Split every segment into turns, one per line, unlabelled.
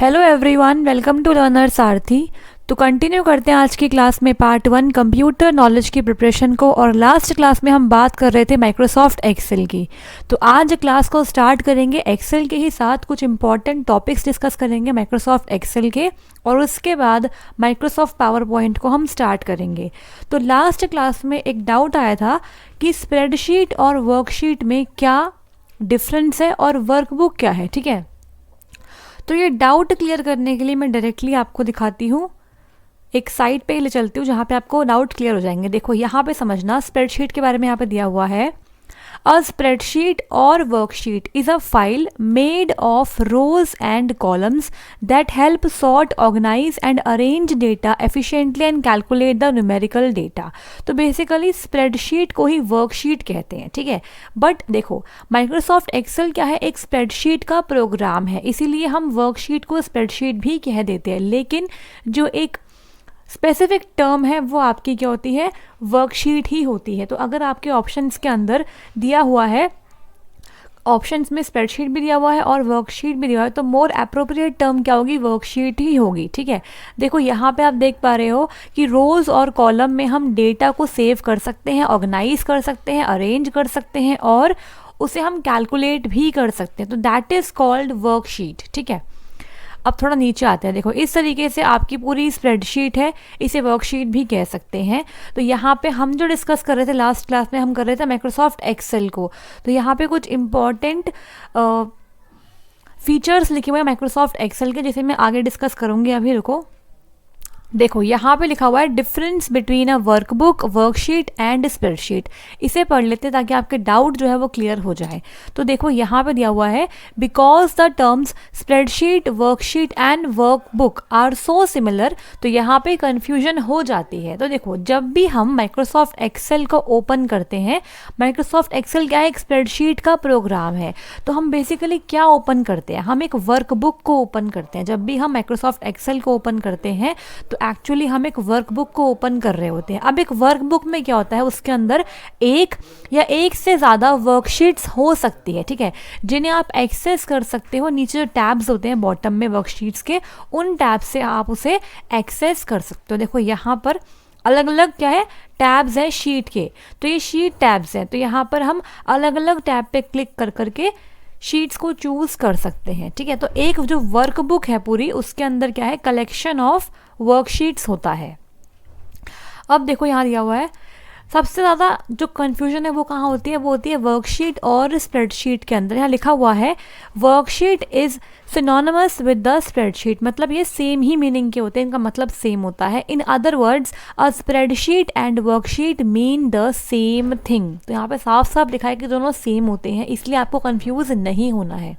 Hello everyone, welcome to learner Sarathi. तो continue करते हैं आज की क्लास में पार्ट 1 कंप्यूटर नॉलेज की प्रिपरेशन को। और लास्ट क्लास में हम बात कर रहे थे माइक्रोसॉफ्ट एक्सेल की। तो आज क्लास को स्टार्ट करेंगे एक्सेल के ही साथ, कुछ इंपॉर्टेंट टॉपिक्स डिस्कस करेंगे माइक्रोसॉफ्ट एक्सेल के, और उसके बाद माइक्रोसॉफ्ट पावर पॉइंट को हम स्टार्ट करेंगे। तो लास्ट क्लास में एक डाउट आया था कि स्प्रेडशीट और वर्कशीट में क्या डिफरेंस है और वर्कबुक क्या है, ठीक है। तो ये डाउट क्लियर करने के लिए मैं डायरेक्टली आपको दिखाती हूँ, एक साइट पे ले चलती हूँ जहाँ पे आपको डाउट क्लियर हो जाएंगे। देखो यहाँ पे समझना, स्प्रेडशीट के बारे में यहाँ पे दिया हुआ है, अ स्प्रेडशीट और worksheet is a file made of rows and columns that help sort, organise and arrange data efficiently and calculate the numerical data. तो बेसिकली स्प्रेडशीट को ही वर्कशीट कहते हैं, ठीक है। बट देखो, माइक्रोसॉफ्ट एक्सेल क्या है, एक स्प्रेडशीट का प्रोग्राम है, इसीलिए हम वर्कशीट को स्प्रेडशीट भी कह देते हैं। लेकिन जो एक स्पेसिफिक टर्म है वो आपकी क्या होती है, वर्कशीट ही होती है। तो अगर आपके ऑप्शंस के अंदर दिया हुआ है, ऑप्शंस में स्प्रेडशीट भी दिया हुआ है और वर्कशीट भी दिया हुआ है, तो मोर अप्रोप्रिएट टर्म क्या होगी, वर्कशीट ही होगी, ठीक है। देखो यहाँ पे आप देख पा रहे हो कि रोज और कॉलम में हम डेटा को सेव कर सकते हैं, ऑर्गेनाइज कर सकते हैं, अरेंज कर सकते हैं और उसे हम कैलकुलेट भी कर सकते हैं। तो दैट इज कॉल्ड वर्कशीट, ठीक है। अब थोड़ा नीचे आते हैं। देखो इस तरीके से आपकी पूरी स्प्रेडशीट है, इसे वर्कशीट भी कह सकते हैं। तो यहाँ पे हम जो डिस्कस कर रहे थे लास्ट क्लास में, हम कर रहे थे माइक्रोसॉफ्ट एक्सेल को। तो यहाँ पे कुछ इंपॉर्टेंट फीचर्स लिखे हुए हैं माइक्रोसॉफ्ट एक्सेल के, जिसे मैं आगे डिस्कस करूँगी। अभी रुको, देखो यहाँ पे लिखा हुआ है difference between a workbook, worksheet and spreadsheet. इसे पढ़ लेते हैं ताकि आपके डाउट जो है वो क्लियर हो जाए। तो देखो यहाँ पे दिया हुआ है, because the terms spreadsheet, worksheet and workbook are so similar. तो यहाँ पे कंफ्यूजन हो जाती है। तो देखो, जब भी हम माइक्रोसॉफ्ट एक्सेल को ओपन करते हैं, माइक्रोसॉफ्ट एक्सेल क्या है, एक स्प्रेडशीट का प्रोग्राम है। तो हम बेसिकली क्या ओपन करते हैं, हम एक वर्कबुक को ओपन करते हैं। जब भी हम माइक्रोसॉफ्ट एक्सेल को ओपन करते हैं तो एक्चुअली हम एक वर्कबुक को ओपन कर रहे होते हैं। अब एक वर्कबुक में क्या होता है, उसके अंदर एक या एक से ज़्यादा वर्कशीट्स हो सकती है, ठीक है, जिन्हें आप एक्सेस कर सकते हो। नीचे जो टैब्स होते हैं बॉटम में वर्कशीट्स के, उन टैब से आप उसे एक्सेस कर सकते हो। देखो यहाँ पर अलग अलग क्या है, टैब्स हैं शीट के। तो ये शीट टैब्स हैं। तो यहाँ पर हम अलग अलग टैब पे क्लिक कर करके शीट्स को चूज कर सकते हैं, ठीक है। तो एक जो वर्कबुक है पूरी, उसके अंदर क्या है, कलेक्शन ऑफ वर्कशीट्स होता है। अब देखो यहाँ दिया हुआ है, सबसे ज़्यादा जो कन्फ्यूजन है वो कहाँ होती है, वो होती है वर्कशीट और स्प्रेडशीट के अंदर। यहाँ लिखा हुआ है worksheet is synonymous with the spreadsheet, मतलब ये सेम ही मीनिंग के होते हैं, इनका मतलब सेम होता है। In other words a spreadsheet and worksheet mean the same thing. तो यहाँ पे साफ साफ लिखा है कि दोनों सेम होते हैं, इसलिए आपको कन्फ्यूज नहीं होना है।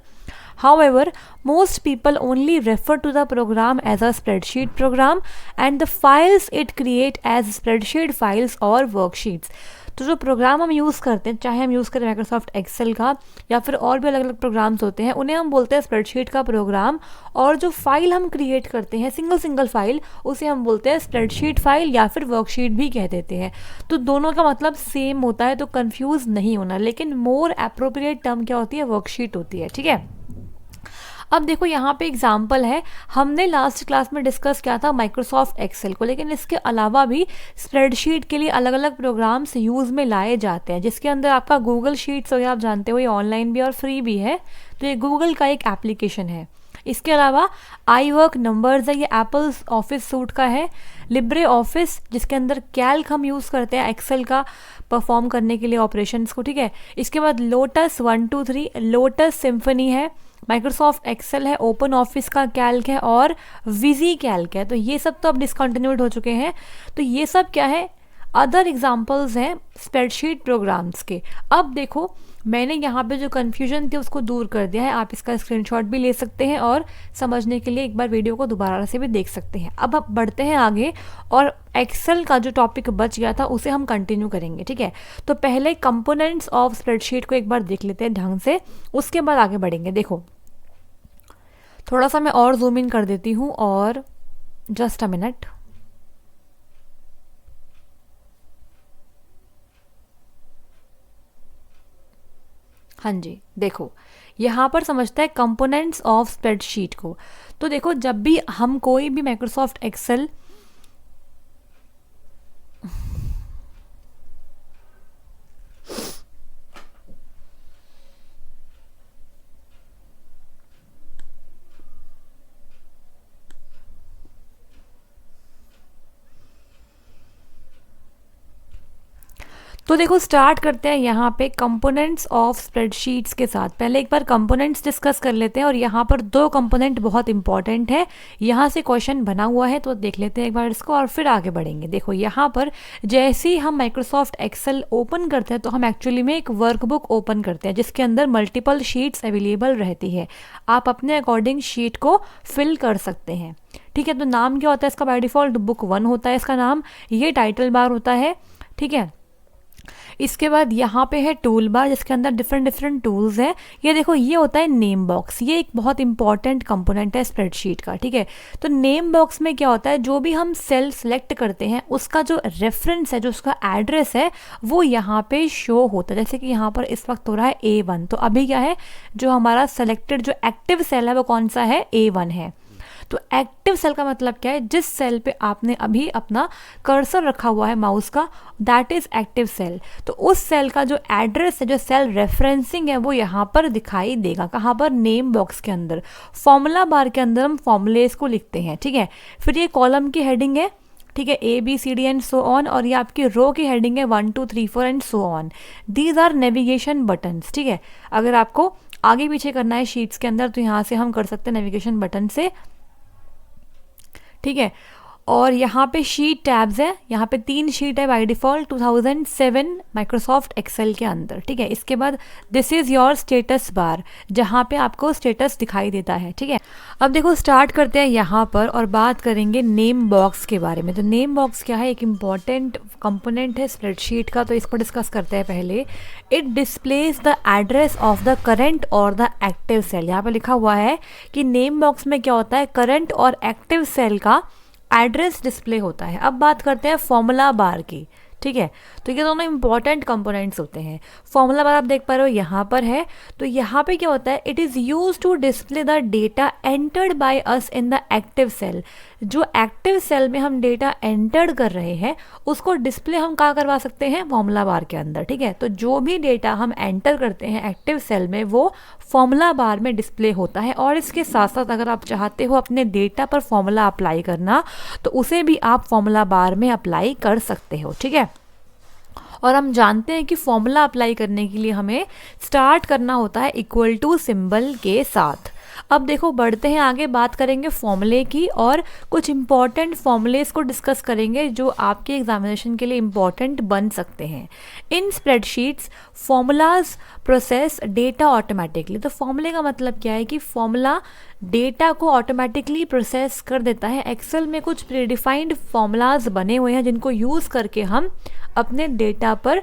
However, most people only refer to the program as a spreadsheet program and the files it create as spreadsheet files or worksheets. तो जो प्रोग्राम हम यूज़ करते हैं, चाहे हम यूज़ करें माइक्रोसॉफ्ट एक्सेल का या फिर और भी अलग अलग प्रोग्राम्स होते हैं, उन्हें हम बोलते हैं स्प्रेडशीट का प्रोग्राम। और जो फाइल हम क्रिएट करते हैं, सिंगल सिंगल फाइल, उसे हम बोलते हैं स्प्रेडशीट फाइल या फिर वर्कशीट भी कह देते हैं। तो दोनों का मतलब सेम होता है, तो कन्फ्यूज़ नहीं होना। लेकिन मोर अप्रोप्रिएट टर्म क्या होती है, वर्कशीट होती है, ठीक है। अब देखो यहाँ पे एग्जाम्पल है, हमने लास्ट क्लास में डिस्कस किया था माइक्रोसॉफ्ट एक्सेल को, लेकिन इसके अलावा भी स्प्रेडशीट के लिए अलग अलग प्रोग्राम्स यूज़ में लाए जाते हैं, जिसके अंदर आपका गूगल शीट्स हो गया, आप जानते हो ये ऑनलाइन भी और फ्री भी है। तो ये गूगल का एक एप्लीकेशन है। इसके अलावा आई वर्क नंबर्स है, ये एप्पल ऑफिस सूट का है। लिब्रे ऑफिस, जिसके अंदर कैल्क हम यूज़ करते हैं एक्सेल का परफॉर्म करने के लिए ऑपरेशंस को, ठीक है। इसके बाद लोटस 123, लोटस सिम्फनी है। माइक्रोसॉफ्ट एक्सेल है, ओपन ऑफिस का कैल्क है और विजी कैल्क है। तो ये सब तो अब डिसकंटिन्यूड हो चुके हैं। तो ये सब क्या है, अदर एग्जाम्पल्स हैं स्प्रेडशीट प्रोग्राम्स के। अब देखो, मैंने यहाँ पे जो कन्फ्यूजन थी उसको दूर कर दिया है। आप इसका स्क्रीनशॉट भी ले सकते हैं और समझने के लिए एक बार वीडियो को दोबारा से भी देख सकते हैं। अब आप बढ़ते हैं आगे और एक्सेल का जो टॉपिक बच गया था उसे हम कंटिन्यू करेंगे, ठीक है। तो पहले कंपोनेंट्स ऑफ स्प्रेडशीट को एक बार देख लेते हैं ढंग से, उसके बाद आगे बढ़ेंगे। देखो थोड़ा सा मैं और जूम इन कर देती हूँ, और जस्ट अ मिनट। हाँ जी, देखो यहाँ पर समझते हैं कंपोनेंट्स ऑफ स्प्रेडशीट को। तो देखो जब भी हम कोई भी माइक्रोसॉफ्ट एक्सेल तो देखो स्टार्ट करते हैं यहाँ पे कंपोनेंट्स ऑफ स्प्रेडशीट्स के साथ। पहले एक बार कंपोनेंट्स डिस्कस कर लेते हैं और यहाँ पर दो कंपोनेंट बहुत इंपॉर्टेंट है, यहाँ से क्वेश्चन बना हुआ है तो देख लेते हैं एक बार इसको और फिर आगे बढ़ेंगे। देखो यहाँ पर जैसे ही हम माइक्रोसॉफ्ट एक्सेल ओपन करते हैं तो हम एक्चुअली में एक वर्कबुक ओपन करते हैं जिसके अंदर मल्टीपल शीट्स अवेलेबल रहती है। आप अपने अकॉर्डिंग शीट को फिल कर सकते हैं, ठीक है। तो नाम क्या होता है इसका? बाय डिफॉल्ट बुक 1 होता है इसका नाम, ये टाइटल बार होता है, ठीक है। इसके बाद यहाँ पे है टूल बार जिसके अंदर डिफरेंट डिफरेंट टूल्स हैं। ये देखो ये होता है नेम बॉक्स, ये एक बहुत इंपॉर्टेंट कंपोनेंट है स्प्रेडशीट का, ठीक है। तो नेम बॉक्स में क्या होता है, जो भी हम सेल सेलेक्ट करते हैं उसका जो रेफरेंस है, जो उसका एड्रेस है वो यहाँ पे शो होता है। जैसे कि यहाँ पर इस वक्त हो रहा है A1, तो अभी क्या है, जो हमारा सेलेक्टेड जो एक्टिव सेल है वो कौन सा है? A1 है। तो एक्टिव सेल का मतलब क्या है? जिस सेल पे आपने अभी अपना कर्सर रखा हुआ है माउस का, दैट इज एक्टिव सेल। तो उस सेल का जो एड्रेस है, जो सेल रेफरेंसिंग है, वो यहाँ पर दिखाई देगा। कहाँ पर? नेम बॉक्स के अंदर। फॉर्मूला बार के अंदर हम फॉर्मूलेस को लिखते हैं, ठीक है। फिर ये कॉलम की हेडिंग है, ठीक है, ABCD एंड सो ऑन, और ये आपकी रो की हेडिंग है 1 2 3 4 and so on. These are navigation buttons, ठीक है। अगर आपको आगे पीछे करना है शीट्स के अंदर तो यहाँ से हम कर सकते हैं नेविगेशन बटन से, ठीक है। और यहाँ पे शीट टैब्स है, यहाँ पे 3 शीट है बाय डिफॉल्ट 2007 माइक्रोसॉफ्ट एक्सेल के अंदर, ठीक है। इसके बाद this is your status bar, जहाँ पे आपको स्टेटस दिखाई देता है, ठीक है। अब देखो स्टार्ट करते हैं यहाँ पर और बात करेंगे नेम बॉक्स के बारे में। तो नेम बॉक्स क्या है? एक इम्पॉर्टेंट कंपोनेंट है स्प्रेडशीट का, तो इसको डिस्कस करते हैं पहले। It displays the address of the current और द एक्टिव सेल। यहाँ पे लिखा हुआ है कि नेम बॉक्स में क्या होता है, करंट और एक्टिव सेल का एड्रेस डिस्प्ले होता है। अब बात करते हैं फॉर्मूला बार की, ठीक है। तो ये दोनों इंपॉर्टेंट कंपोनेंट्स होते हैं। फॉर्मूला बार आप देख पा रहे हो यहाँ पर है, तो यहाँ पे क्या होता है, it is use to display the data entered by us in the active cell. जो एक्टिव सेल में हम डेटा एंटर्ड कर रहे हैं उसको डिस्प्ले हम कहाँ करवा सकते हैं? फॉर्मूला बार के अंदर, ठीक है। तो जो भी डेटा हम एंटर करते हैं एक्टिव सेल में वो फॉर्मूला बार में डिस्प्ले होता है। और इसके साथ साथ अगर आप चाहते हो अपने डेटा पर फॉर्मूला अप्लाई करना तो उसे भी आप फॉर्मूला बार में अप्लाई कर सकते हो, ठीक है। और हम जानते हैं कि फॉर्मूला अप्लाई करने के लिए हमें स्टार्ट करना होता है इक्वल टू सिंबल के साथ। अब देखो बढ़ते हैं आगे, बात करेंगे फॉर्मूले की और कुछ इंपॉर्टेंट फॉर्मूलेस को डिस्कस करेंगे जो आपके एग्जामिनेशन के लिए इंपॉर्टेंट बन सकते हैं। In spreadsheets formulas process data automatically. तो फॉर्मूले का मतलब क्या है कि फॉर्मूला डेटा को ऑटोमेटिकली प्रोसेस कर देता है। एक्सेल में कुछ प्रीडिफाइंड फॉर्मूलाज बने हुए हैं जिनको यूज़ करके हम अपने डेटा पर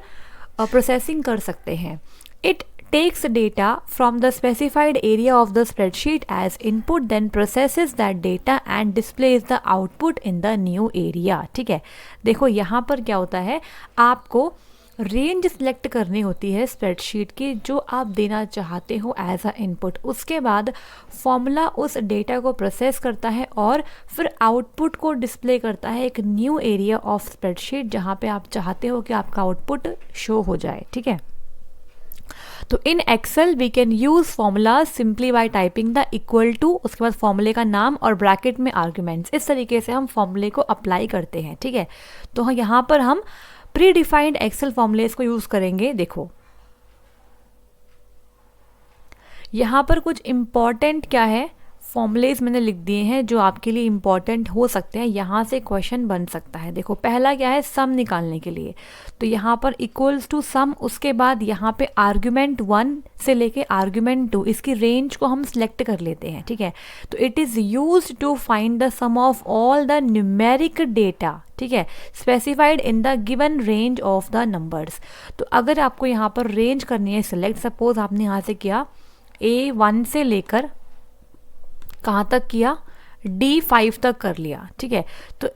प्रोसेसिंग कर सकते हैं। It takes data from the specified area of the spreadsheet as input, then processes that data and displays the output in the new area, ठीक है। देखो यहाँ पर क्या होता है, आपको रेंज सिलेक्ट करनी होती है स्प्रेडशीट की जो आप देना चाहते हो एज अ इनपुट। उसके बाद फॉर्मूला उस डेटा को प्रोसेस करता है और फिर आउटपुट को डिस्प्ले करता है एक न्यू एरिया ऑफ स्प्रेडशीट जहाँ पे आप चाहते हो कि आपका आउटपुट शो हो जाए, ठीक है। तो in Excel we can use formulas simply by typing the equal to, उसके बाद फॉर्मूले का नाम और ब्रैकेट में आर्ग्यूमेंट्स। इस तरीके से हम फॉर्मूले को अप्लाई करते हैं, ठीक है। तो यहाँ पर हम प्री डिफाइंड एक्सेल फॉर्मूलेस को यूज करेंगे। देखो यहाँ पर कुछ इंपॉर्टेंट क्या है फॉर्मूलेज मैंने लिख दिए हैं जो आपके लिए इंपॉर्टेंट हो सकते हैं, यहाँ से क्वेश्चन बन सकता है। देखो पहला क्या है, सम निकालने के लिए, तो यहाँ पर इक्वल्स टू सम, उसके बाद यहाँ पे आर्ग्यूमेंट 1 से लेके आर्ग्यूमेंट 2 इसकी रेंज को हम सिलेक्ट कर लेते हैं, ठीक है। तो it is use to find the sum of all the numeric data, ठीक है, specified in the given range of the numbers. तो अगर आपको यहाँ पर रेंज करनी है सिलेक्ट, सपोज आपने यहाँ से किया A1 से लेकर कहाँ तक किया, D5 तक कर लिया, ठीक है। तो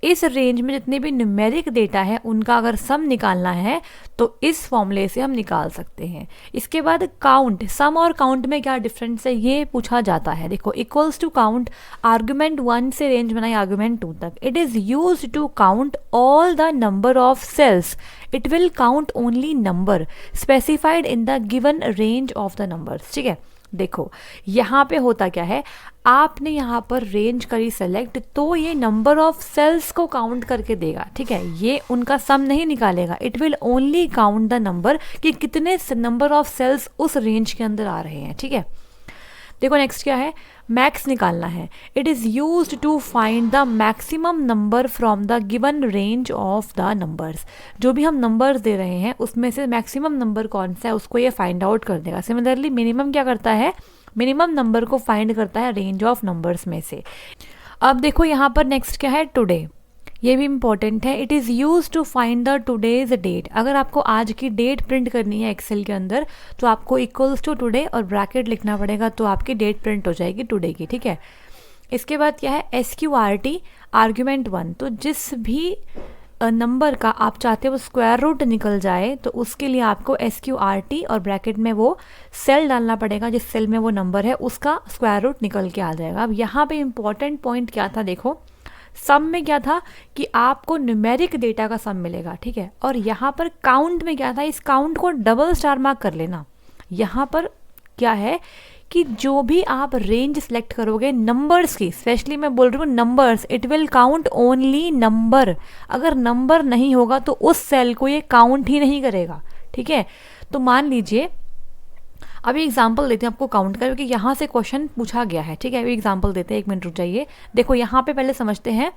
इस रेंज में जितने भी न्यूमेरिक डेटा है उनका अगर सम निकालना है तो इस फॉर्मूले से हम निकाल सकते हैं। इसके बाद काउंट, सम और काउंट में क्या डिफरेंस है ये पूछा जाता है। देखो इक्वल्स टू काउंट, आर्गुमेंट 1 से रेंज बनाई आर्गुमेंट 2 तक। It is use to count all the number of cells, it will count only number specified in the given range of the numbers. ठीक है, देखो यहाँ पे होता क्या है, आपने यहाँ पर रेंज करी सेलेक्ट तो ये नंबर ऑफ सेल्स को काउंट करके देगा। ठीक है, ये उनका सम नहीं निकालेगा, it will only count the number कि कितने नंबर ऑफ सेल्स उस रेंज के अंदर आ रहे हैं। ठीक है, देखो नेक्स्ट क्या है, मैक्स निकालना है। It is used to find the maximum number from the given range of the numbers. जो भी हम नंबर्स दे रहे हैं उसमें से मैक्सिमम नंबर कौन सा है उसको ये फाइंड आउट कर देगा। सिमिलरली मिनिमम क्या करता है, मिनिमम नंबर को फाइंड करता है रेंज ऑफ नंबर्स में से। अब देखो यहाँ पर नेक्स्ट क्या है, टुडे, ये भी इंपॉर्टेंट है। It is use to find the today's date. अगर आपको आज की डेट प्रिंट करनी है एक्सेल के अंदर तो आपको इक्वल्स टू टुडे और ब्रैकेट लिखना पड़ेगा, तो आपकी डेट प्रिंट हो जाएगी टुडे की। ठीक है, इसके बाद क्या है, SQRT आर्ग्यूमेंट 1। तो जिस भी नंबर का आप चाहते हो वो स्क्वायर रूट निकल जाए तो उसके लिए आपको SQRT और ब्रैकेट में वो सेल डालना पड़ेगा, जिस सेल में वो नंबर है उसका स्क्वायर रूट निकल के आ जाएगा। अब यहाँ पे इंपॉर्टेंट पॉइंट क्या था, देखो सम में क्या था कि आपको न्यूमेरिक डेटा का सम मिलेगा। ठीक है, और यहाँ पर काउंट में क्या था, इस काउंट को डबल स्टार मार्क कर लेना। यहाँ पर क्या है कि जो भी आप रेंज सेलेक्ट करोगे नंबर्स की, स्पेशली मैं बोल रही हूँ numbers, it will count only number. अगर नंबर नहीं होगा तो उस सेल को ये काउंट ही नहीं करेगा। ठीक है, तो मान लीजिए अभी एग्जाम्पल देते हैं आपको काउंट कर, क्योंकि यहाँ से क्वेश्चन पूछा गया है। ठीक है, अभी एग्जाम्पल देते हैं, 1 मिनट रुक जाइए। देखो यहाँ पे पहले समझते हैं,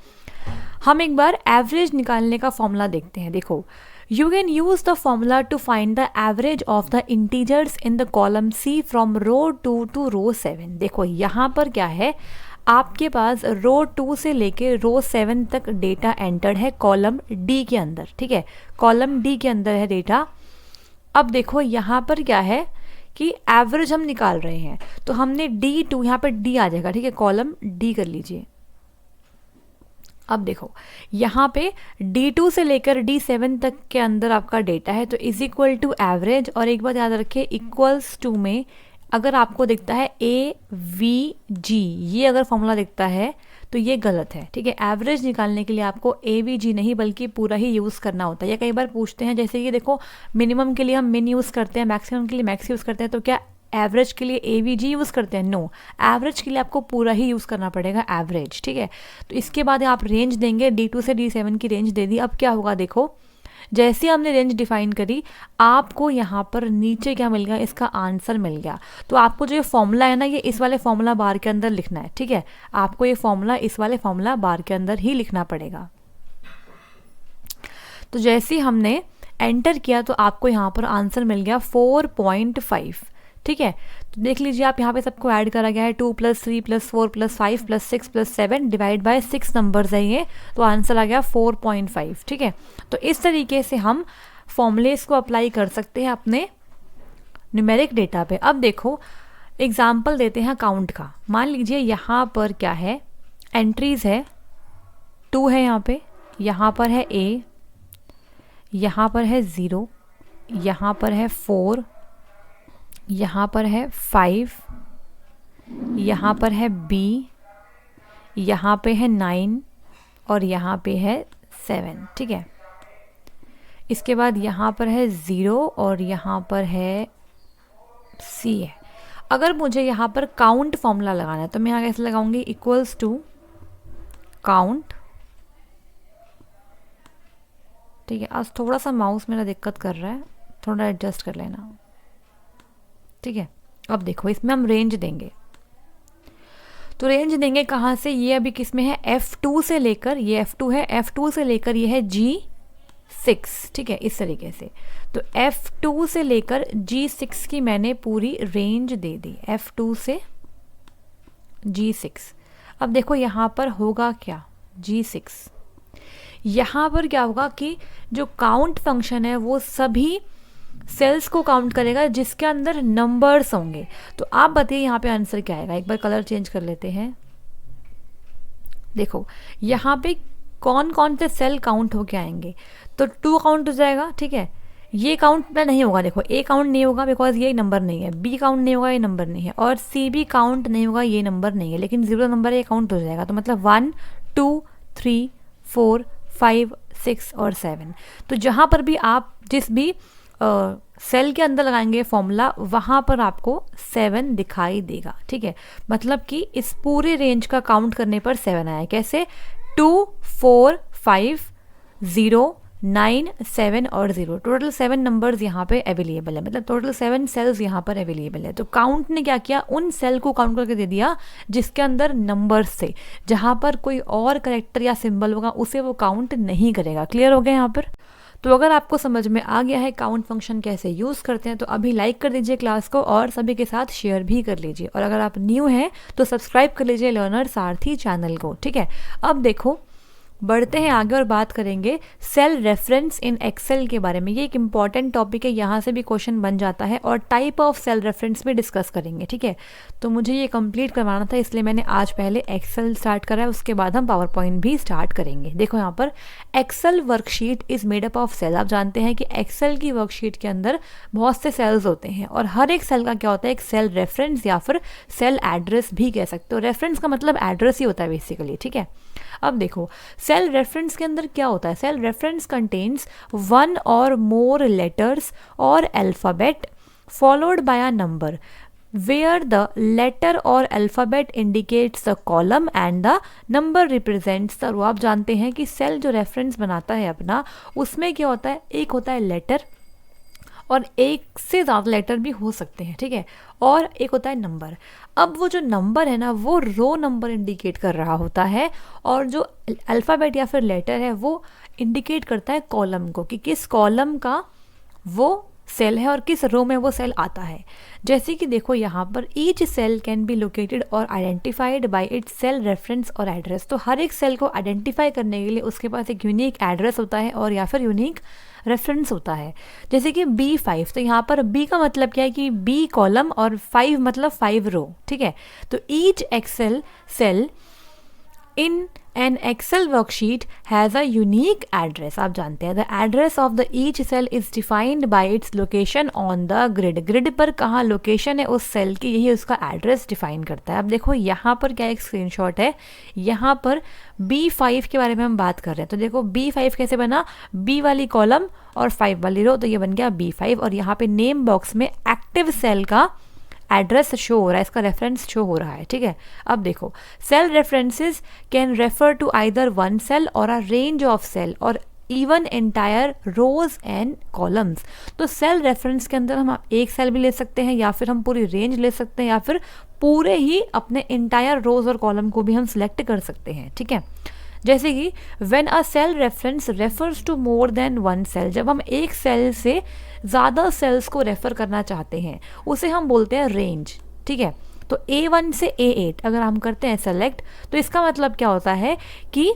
हम एक बार एवरेज निकालने का फॉर्मूला देखते हैं। देखो you can use the formula to find the average of the integers in the column C from row 2 to row 7। देखो यहाँ पर क्या है, आपके पास रो 2 से लेके रो 7 तक डेटा एंटर्ड है कॉलम D के अंदर। ठीक है, कॉलम D के अंदर है डेटा। अब देखो यहाँ पर क्या है कि एवरेज हम निकाल रहे हैं, तो हमने D2, यहाँ पर D आ जाएगा। ठीक है, कॉलम D कर लीजिए। अब देखो यहाँ पे D2 से लेकर D7 तक के अंदर आपका डेटा है, तो इज इक्वल टू एवरेज। और एक बात याद रखिए, इक्वल्स टू में अगर आपको दिखता है AVG, ये अगर फॉर्मूला दिखता है तो ये गलत है। ठीक है, एवरेज निकालने के लिए आपको AVG नहीं बल्कि पूरा ही यूज़ करना होता है। या कई बार पूछते हैं, जैसे कि देखो मिनिमम के लिए हम मिन यूज़ करते हैं, मैक्सिमम के लिए मैक्स यूज़ करते हैं, तो क्या एवरेज के लिए AVG यूज़ करते हैं? नो, एवरेज के लिए आपको पूरा ही यूज़ करना पड़ेगा एवरेज। ठीक है, तो इसके बाद आप रेंज देंगे, D2 से D7 की रेंज दे दी। अब क्या होगा, देखो जैसे हमने रेंज डिफाइन करी, आपको यहाँ पर नीचे क्या मिल गया, इसका आंसर मिल गया। तो आपको जो ये फॉर्मूला है ना, ये इस वाले फॉर्मूला बार के अंदर लिखना है। ठीक है, आपको ये फॉर्मूला इस वाले फॉर्मूला बार के अंदर ही लिखना पड़ेगा। तो जैसे ही हमने एंटर किया तो आपको यहाँ पर आंसर मिल गया 4.5। ठीक है, तो देख लीजिए आप यहाँ पे सबको ऐड करा गया है, 2 + 3 + 4 + 5 + 6 + 7 डिवाइड बाय 6 नंबर्स है ये, तो आंसर आ गया 4.5। ठीक है, तो इस तरीके से हम फॉर्मूलेस को अप्लाई कर सकते हैं अपने न्यूमेरिक डेटा पे। अब देखो एग्जाम्पल देते हैं काउंट का। मान लीजिए यहाँ पर क्या है, एंट्रीज है 2 है, यहाँ पर है A, यहाँ पर है 0, यहाँ पर है 4, यहाँ पर है 5, यहाँ पर है B, यहाँ पे है 9 और यहाँ पे है 7। ठीक है, इसके बाद यहाँ पर है 0 और यहाँ पर है C है। अगर मुझे यहाँ पर काउंट फॉर्मूला लगाना है तो मैं यहाँ कैसे लगाऊंगी, इक्वल्स टू काउंट। ठीक है, आज थोड़ा सा माउस मेरा दिक्कत कर रहा है, थोड़ा एडजस्ट कर लेना। ठीक है, अब देखो इसमें हम रेंज देंगे, तो रेंज देंगे कहाँ से, ये अभी किस में है, F2 से लेकर, ये F2 है, F2 से लेकर ये है G6। ठीक है, इस तरीके से, तो F2 से लेकर G6 की मैंने पूरी रेंज दे दी, F2 से G6। अब देखो यहाँ पर होगा क्या, G6, यहाँ पर क्या होगा कि जो काउंट फंक्शन है वो सभी सेल्स को काउंट करेगा जिसके अंदर नंबर्स होंगे। तो आप बताइए यहाँ पे आंसर क्या आएगा। एक बार कलर चेंज कर लेते हैं। देखो यहाँ पे कौन कौन से सेल काउंट होके आएंगे, तो 2 काउंट हो जाएगा, ठीक है। ये काउंट में नहीं होगा, देखो ए काउंट नहीं होगा बिकॉज ये नंबर नहीं है, बी काउंट नहीं होगा ये नंबर नहीं है, और सी भी काउंट नहीं होगा ये नंबर नहीं है, लेकिन 0 नंबर ये काउंट हो जाएगा। तो मतलब 1 2 3 4 5 6 और 7। तो जहाँ पर भी आप जिस भी सेल के अंदर लगाएंगे फॉर्मूला, वहाँ पर आपको 7 दिखाई देगा, ठीक है। मतलब कि इस पूरे रेंज का काउंट करने पर 7 आया। कैसे? 2 4 5 0 9 7 और 0, टोटल 7 नंबर्स यहाँ पे अवेलेबल है, मतलब टोटल 7 सेल्स यहाँ पर अवेलेबल है। तो काउंट ने क्या किया, उन सेल को काउंट करके दे दिया जिसके अंदर नंबर्स थे, जहाँ पर कोई और करेक्टर या सिंबल होगा उसे वो काउंट नहीं करेगा। क्लियर हो गया यहाँ पर? तो अगर आपको समझ में आ गया है काउंट फंक्शन कैसे यूज़ करते हैं, तो अभी लाइक कर दीजिए क्लास को और सभी के साथ शेयर भी कर लीजिए, और अगर आप न्यू हैं तो सब्सक्राइब कर लीजिए लर्नर सारथी चैनल को, ठीक है। अब देखो बढ़ते हैं आगे और बात करेंगे सेल रेफरेंस इन एक्सेल के बारे में। ये एक इंपॉर्टेंट टॉपिक है, यहाँ से भी क्वेश्चन बन जाता है, और टाइप ऑफ सेल रेफरेंस भी डिस्कस करेंगे, ठीक है। तो मुझे ये कंप्लीट करवाना था, इसलिए मैंने आज पहले एक्सेल स्टार्ट करा है, उसके बाद हम पावर पॉइंट भी स्टार्ट करेंगे। देखो यहाँ पर Excel worksheet is made up of cell. आप जानते हैं कि एक्सेल की वर्कशीट के अंदर बहुत से सेल्स होते हैं, और हर एक सेल का क्या होता है, एक सेल रेफरेंस या फिर सेल एड्रेस भी कह सकते हो। रेफरेंस का मतलब एड्रेस ही होता है बेसिकली, ठीक है। अब देखो सेल रेफरेंस के अंदर क्या होता है, सेल रेफरेंस कंटेन्स 1 और मोर लेटर्स और alphabet followed by a number where the letter or alphabet indicates the column and the number represents the row। आप जानते हैं कि सेल जो रेफरेंस बनाता है अपना, उसमें क्या होता है, एक होता है लेटर और एक से ज़्यादा लेटर भी हो सकते हैं, ठीक है, और एक होता है नंबर। अब वो जो नंबर है ना, वो रो नंबर इंडिकेट कर रहा होता है, और जो अल्फ़ाबेट या फिर लेटर है वो इंडिकेट करता है कॉलम को, कि किस कॉलम का वो सेल है और किस रो में वो सेल आता है। जैसे कि देखो यहाँ पर each cell can be located और identified by its cell reference और एड्रेस। तो हर एक सेल को आइडेंटिफाई करने के लिए उसके पास एक यूनिक एड्रेस होता है और या फिर यूनिक रेफरेंस होता है। जैसे कि B5, तो यहाँ पर B का मतलब क्या है कि B कॉलम और 5 मतलब 5 रो, ठीक है। तो each Excel cell in an Excel worksheet has a unique address. आप जानते हैं the address of the each cell is defined by its location on the grid. Grid पर कहाँ लोकेशन है उस सेल की, यही उसका एड्रेस डिफाइन करता है। अब देखो यहाँ पर क्या एक स्क्रीनशॉट है, यहाँ पर B5 के बारे में हम बात कर रहे हैं। तो देखो B5 कैसे बना, B वाली कॉलम और 5 वाली रो, तो ये बन गया B5, और यहाँ पे नेम बॉक्स में एक्टिव सेल का एड्रेस शो हो रहा है, इसका रेफरेंस शो हो रहा है, ठीक है। अब देखो cell references can refer to either one cell और अ रेंज ऑफ सेल और even entire rows and columns. तो सेल रेफरेंस के अंदर हम एक सेल भी ले सकते हैं, या फिर हम पूरी रेंज ले सकते हैं, या फिर पूरे ही अपने एंटायर रोज और कॉलम को भी हम सिलेक्ट कर सकते हैं, ठीक है। जैसे कि when a cell reference refers to more than one cell, जब हम एक सेल से ज़्यादा सेल्स को रेफर करना चाहते हैं उसे हम बोलते हैं रेंज, ठीक है। तो A1 से A8 अगर हम करते हैं सेलेक्ट, तो इसका मतलब क्या होता है कि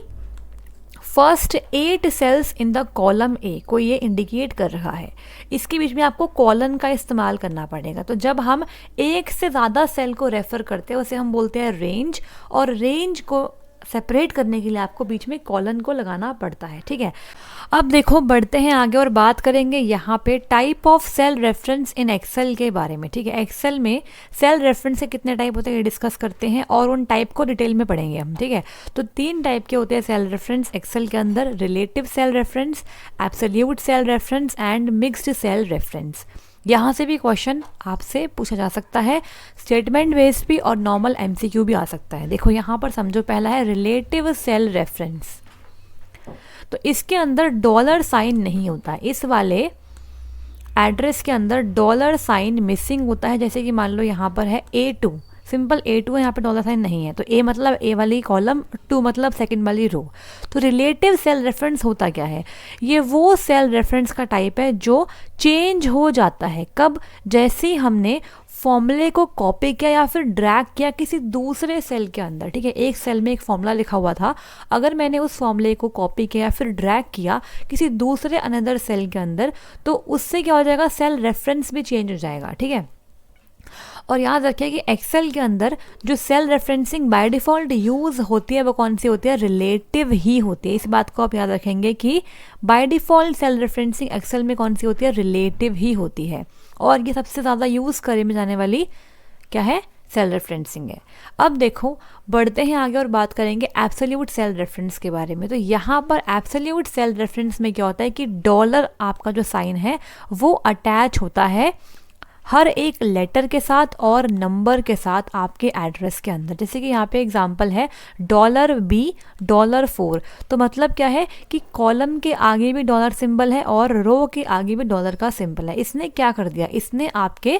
first 8 cells in the column A को ये इंडिकेट कर रहा है। इसके बीच में आपको कॉलन का इस्तेमाल करना पड़ेगा। तो जब हम एक से ज़्यादा सेल को रेफर करते हैं उसे हम बोलते हैं रेंज, और रेंज को सेपरेट करने के लिए आपको बीच में कॉलन को लगाना पड़ता है, ठीक है। अब देखो बढ़ते हैं आगे और बात करेंगे यहाँ पे type of cell reference in Excel के बारे में, ठीक है। एक्सेल में सेल रेफरेंस के कितने टाइप होते हैं ये डिस्कस करते हैं, और उन टाइप को डिटेल में पढ़ेंगे हम, ठीक है। तो 3 टाइप के होते हैं सेल रेफरेंस एक्सेल के अंदर, relative cell reference, absolute cell reference and mixed cell reference. यहाँ से भी क्वेश्चन आपसे पूछा जा सकता है, स्टेटमेंट बेस्ड भी और नॉर्मल MCQ भी आ सकता है। देखो यहाँ पर समझो, पहला है रिलेटिव सेल रेफरेंस। तो इसके अंदर डॉलर साइन नहीं होता, इस वाले एड्रेस के अंदर डॉलर साइन मिसिंग होता है। जैसे कि मान लो यहाँ पर है A2, सिंपल A2 है, यहाँ पे डॉलर साइन नहीं है, तो A मतलब A वाली कॉलम, 2 मतलब सेकंड वाली रो। तो रिलेटिव सेल रेफरेंस होता क्या है, ये वो सेल रेफरेंस का टाइप है जो चेंज हो जाता है कब, जैसे ही हमने फॉर्मूले को कॉपी किया या फिर ड्रैग किया किसी दूसरे सेल के अंदर, ठीक है। एक सेल में एक फॉर्मूला लिखा हुआ था, अगर मैंने उस फॉर्मूले को कॉपी किया या फिर ड्रैग किया किसी दूसरे अनदर सेल के अंदर, तो उससे क्या हो जाएगा, सेल रेफरेंस भी चेंज हो जाएगा, ठीक है। और याद रखिए कि एक्सेल के अंदर जो cell referencing by default use होती है वो कौन सी होती है, रिलेटिव ही होती है। इस बात को आप याद रखेंगे कि by default cell referencing Excel में कौन सी होती है, रिलेटिव ही होती है। और ये सबसे ज़्यादा यूज़ करे में जाने वाली क्या है, सेल रेफरेंसिंग है। अब देखो बढ़ते हैं आगे और बात करेंगे एब्सोल्यूट सेल रेफरेंस के बारे में। तो यहाँ पर एब्सोल्यूट सेल रेफरेंस में क्या होता है कि डॉलर आपका जो साइन है वो अटैच होता है हर एक लेटर के साथ और नंबर के साथ आपके एड्रेस के अंदर। जैसे कि यहाँ पे एग्जांपल है $B $4, तो मतलब क्या है कि कॉलम के आगे भी डॉलर सिंबल है और रो के आगे भी डॉलर का सिंबल है। इसने क्या कर दिया, इसने आपके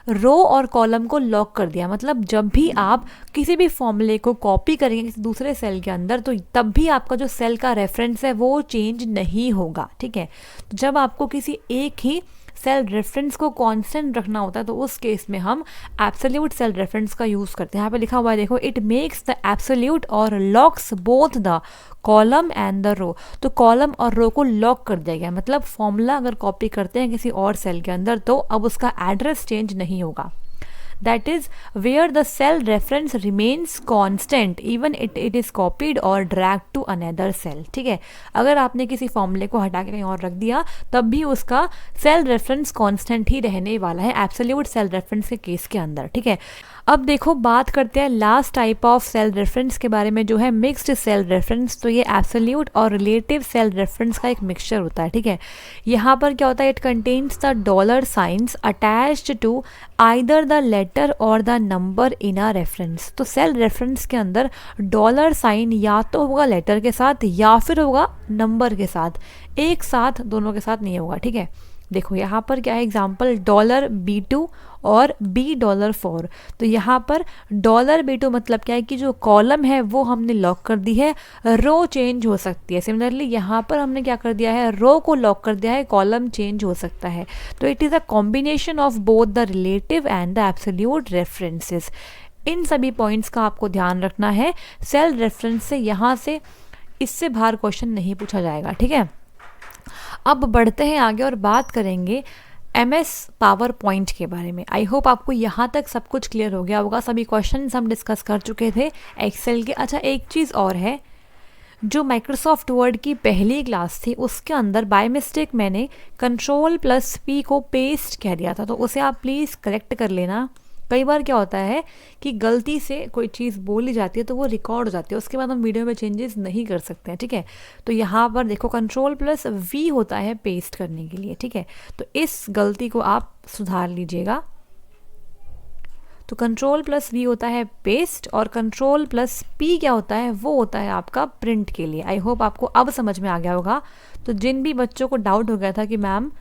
रो और कॉलम को लॉक कर दिया। मतलब जब भी आप किसी भी फॉर्मूले को कॉपी करेंगे किसी दूसरे सेल के अंदर तो तब भी आपका जो सेल का रेफरेंस है वो चेंज नहीं होगा, ठीक है। तो जब आपको किसी एक ही सेल रेफरेंस को कांस्टेंट रखना होता है तो उस केस में हम एब्सोल्यूट सेल रेफरेंस का यूज़ करते हैं। यहाँ पे लिखा हुआ है देखो, इट मेक्स द एब्सोल्यूट और locks both the column and the row. तो कॉलम और रो को लॉक कर दिया गया। मतलब फॉर्मूला अगर कॉपी करते हैं किसी और सेल के अंदर तो अब उसका एड्रेस चेंज नहीं होगा। That is where the cell reference remains constant even it is copied or dragged to another cell, ठीक है। अगर आपने किसी फॉर्मूले को हटा के कहीं और रख दिया तब भी उसका सेल रेफरेंस कांस्टेंट ही रहने वाला है एब्सोल्यूट सेल रेफरेंस के केस के अंदर, ठीक है। अब देखो बात करते हैं last type of cell reference के बारे में जो है मिक्स्ड सेल रेफरेंस। तो ये एब्सोल्यूट और रिलेटिव सेल रेफरेंस का एक मिक्सचर होता है, ठीक है। यहाँ पर क्या होता है, it contains the dollar signs attached to either the letter और the number in a reference. तो सेल रेफरेंस के अंदर डॉलर साइन या तो होगा लेटर के साथ या फिर होगा नंबर के साथ, एक साथ दोनों के साथ नहीं होगा, ठीक है। देखो यहाँ पर क्या है एग्जाम्पल $B2 और $4। तो यहाँ पर $B2 मतलब क्या है कि जो कॉलम है वो हमने लॉक कर दी है, रो चेंज हो सकती है। सिमिलरली यहाँ पर हमने क्या कर दिया है, रो को लॉक कर दिया है, कॉलम चेंज हो सकता है। तो it is a combination of both the relative and the absolute references. इन सभी पॉइंट्स का आपको ध्यान रखना है। सेल रेफरेंस से यहाँ से इससे बाहर क्वेश्चन नहीं पूछा जाएगा, ठीक है। अब बढ़ते हैं आगे और बात करेंगे MS पावर पॉइंट के बारे में। आई होप आपको यहाँ तक सब कुछ क्लियर हो गया होगा, सभी क्वेश्चन हम डिस्कस कर चुके थे एक्सेल के। अच्छा एक चीज़ और है, जो माइक्रोसॉफ्ट वर्ड की पहली क्लास थी उसके अंदर बाय मिस्टेक मैंने Ctrl+P को पेस्ट कह दिया था, तो उसे आप प्लीज़ करेक्ट कर लेना। कई बार क्या होता है कि गलती से कोई चीज़ बोली जाती है तो वो रिकॉर्ड हो जाती है, उसके बाद हम वीडियो में चेंजेस नहीं कर सकते हैं, ठीक है। तो यहाँ पर देखो Ctrl+V होता है पेस्ट करने के लिए, ठीक है। तो इस गलती को आप सुधार लीजिएगा। तो Ctrl+V होता है पेस्ट और Ctrl+P क्या होता है, वो होता है आपका प्रिंट के लिए। आई होप आपको अब समझ में आ गया होगा। तो जिन भी बच्चों को डाउट हो गया था कि मैम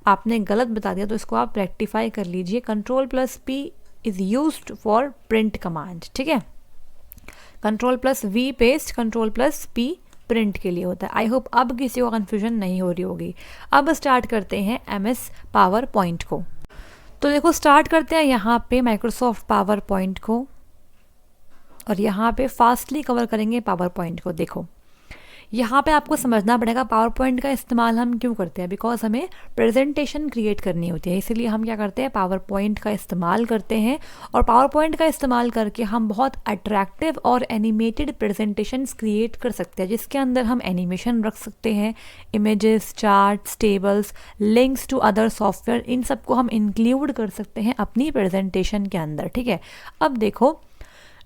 आपने गलत बता दिया तो इसको आप रेक्टिफाई कर लीजिए। Ctrl+P is used for print command, ठीक है। Ctrl+V पेस्ट, Ctrl+P प्रिंट के लिए होता है। आई होप अब किसी को कन्फ्यूजन नहीं हो रही होगी। अब स्टार्ट करते हैं MS पावर पॉइंट को। तो देखो स्टार्ट करते हैं यहाँ पे माइक्रोसॉफ्ट पावर पॉइंट को और यहाँ पे फास्टली कवर करेंगे पावर पॉइंट को। देखो यहाँ पे आपको समझना पड़ेगा पावर पॉइंट का इस्तेमाल हम क्यों करते हैं, बिकॉज हमें प्रेजेंटेशन क्रिएट करनी होती है, इसीलिए हम क्या करते हैं पावर पॉइंट का इस्तेमाल करते हैं। और पावर पॉइंट का इस्तेमाल करके हम बहुत अट्रैक्टिव और एनिमेटेड प्रेजेंटेशंस क्रिएट कर सकते हैं, जिसके अंदर हम एनिमेशन रख सकते हैं, images, charts, tables, links to other software, इन सबको हम इंक्लूड कर सकते हैं अपनी प्रेजेंटेशन के अंदर, ठीक है। अब देखो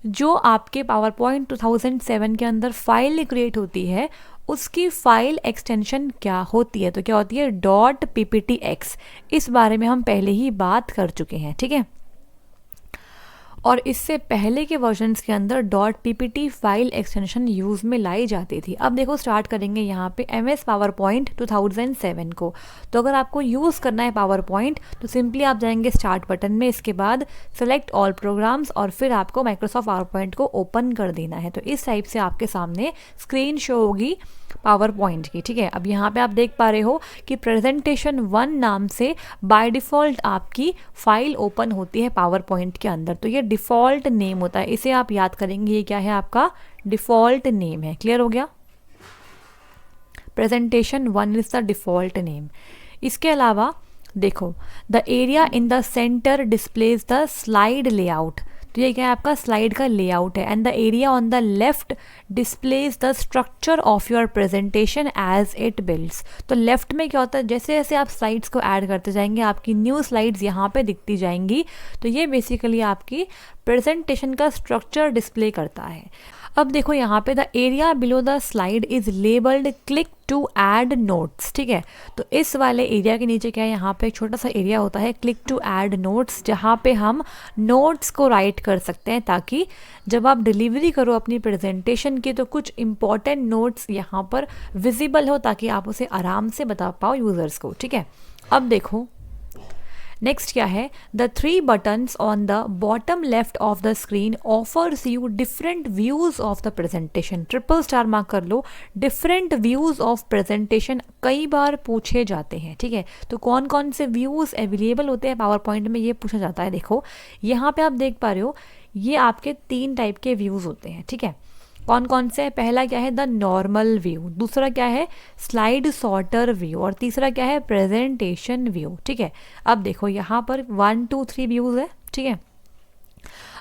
जो आपके पावर पॉइंट 2007 के अंदर फाइल क्रिएट होती है उसकी फाइल एक्सटेंशन क्या होती है, तो क्या होती है .pptx। इस बारे में हम पहले ही बात कर चुके हैं, ठीक है। और इससे पहले के वर्जन्स के अंदर .ppt फाइल एक्सटेंशन यूज़ में लाई जाती थी। अब देखो स्टार्ट करेंगे यहाँ पे MS पावर पॉइंट 2007 को। तो अगर आपको यूज़ करना है पावर पॉइंट तो सिंपली आप जाएंगे स्टार्ट बटन में, इसके बाद सेलेक्ट ऑल प्रोग्राम्स और फिर आपको माइक्रोसॉफ्ट पावर पॉइंट को ओपन कर देना है। तो इस टाइप से आपके सामने स्क्रीन शो होगी पावर पॉइंट की, ठीक है। अब यहाँ पे आप देख पा रहे हो कि प्रेजेंटेशन 1 नाम से बाय डिफ़ॉल्ट आपकी फाइल ओपन होती है पावर पॉइंट के अंदर। तो ये डिफ़ॉल्ट नेम होता है, इसे आप याद करेंगे, ये क्या है आपका डिफ़ॉल्ट नेम है। क्लियर हो गया, presentation 1 is the default name. इसके अलावा देखो, the area in the centre displays the slide layout, तो ये क्या है आपका स्लाइड का लेआउट है। And the area on the left displays the structure of your presentation as it builds. तो लेफ्ट में क्या होता है, जैसे जैसे आप स्लाइड्स को ऐड करते जाएंगे आपकी न्यू स्लाइड्स यहाँ पे दिखती जाएंगी। तो ये बेसिकली आपकी प्रेजेंटेशन का स्ट्रक्चर डिस्प्ले करता है। अब देखो यहाँ पे the area below the slide is labelled click to add notes, ठीक है। तो इस वाले एरिया के नीचे क्या है, यहाँ पे एक छोटा सा एरिया होता है क्लिक टू ऐड नोट्स, जहाँ पे हम नोट्स को राइट कर सकते हैं ताकि जब आप डिलीवरी करो अपनी प्रेजेंटेशन की तो कुछ इंपॉर्टेंट नोट्स यहाँ पर विजिबल हो ताकि आप उसे आराम से बता पाओ यूज़र्स को, ठीक है। अब देखो नेक्स्ट क्या है, the 3 buttons on the bottom left of the screen offers you different views of the presentation. Triple star mark कर लो, डिफरेंट व्यूज ऑफ प्रेजेंटेशन कई बार पूछे जाते हैं, ठीक है। तो कौन कौन से व्यूज अवेलेबल होते हैं पावर पॉइंट में, ये पूछा जाता है। देखो यहाँ पे आप देख पा रहे हो ये आपके 3 टाइप के व्यूज होते हैं, ठीक है। कौन कौन से, पहला क्या है द नॉर्मल व्यू, दूसरा क्या है स्लाइड सॉर्टर व्यू, और तीसरा क्या है प्रेजेंटेशन व्यू, ठीक है। अब देखो यहाँ पर 1 2 3 व्यूज है, ठीक है।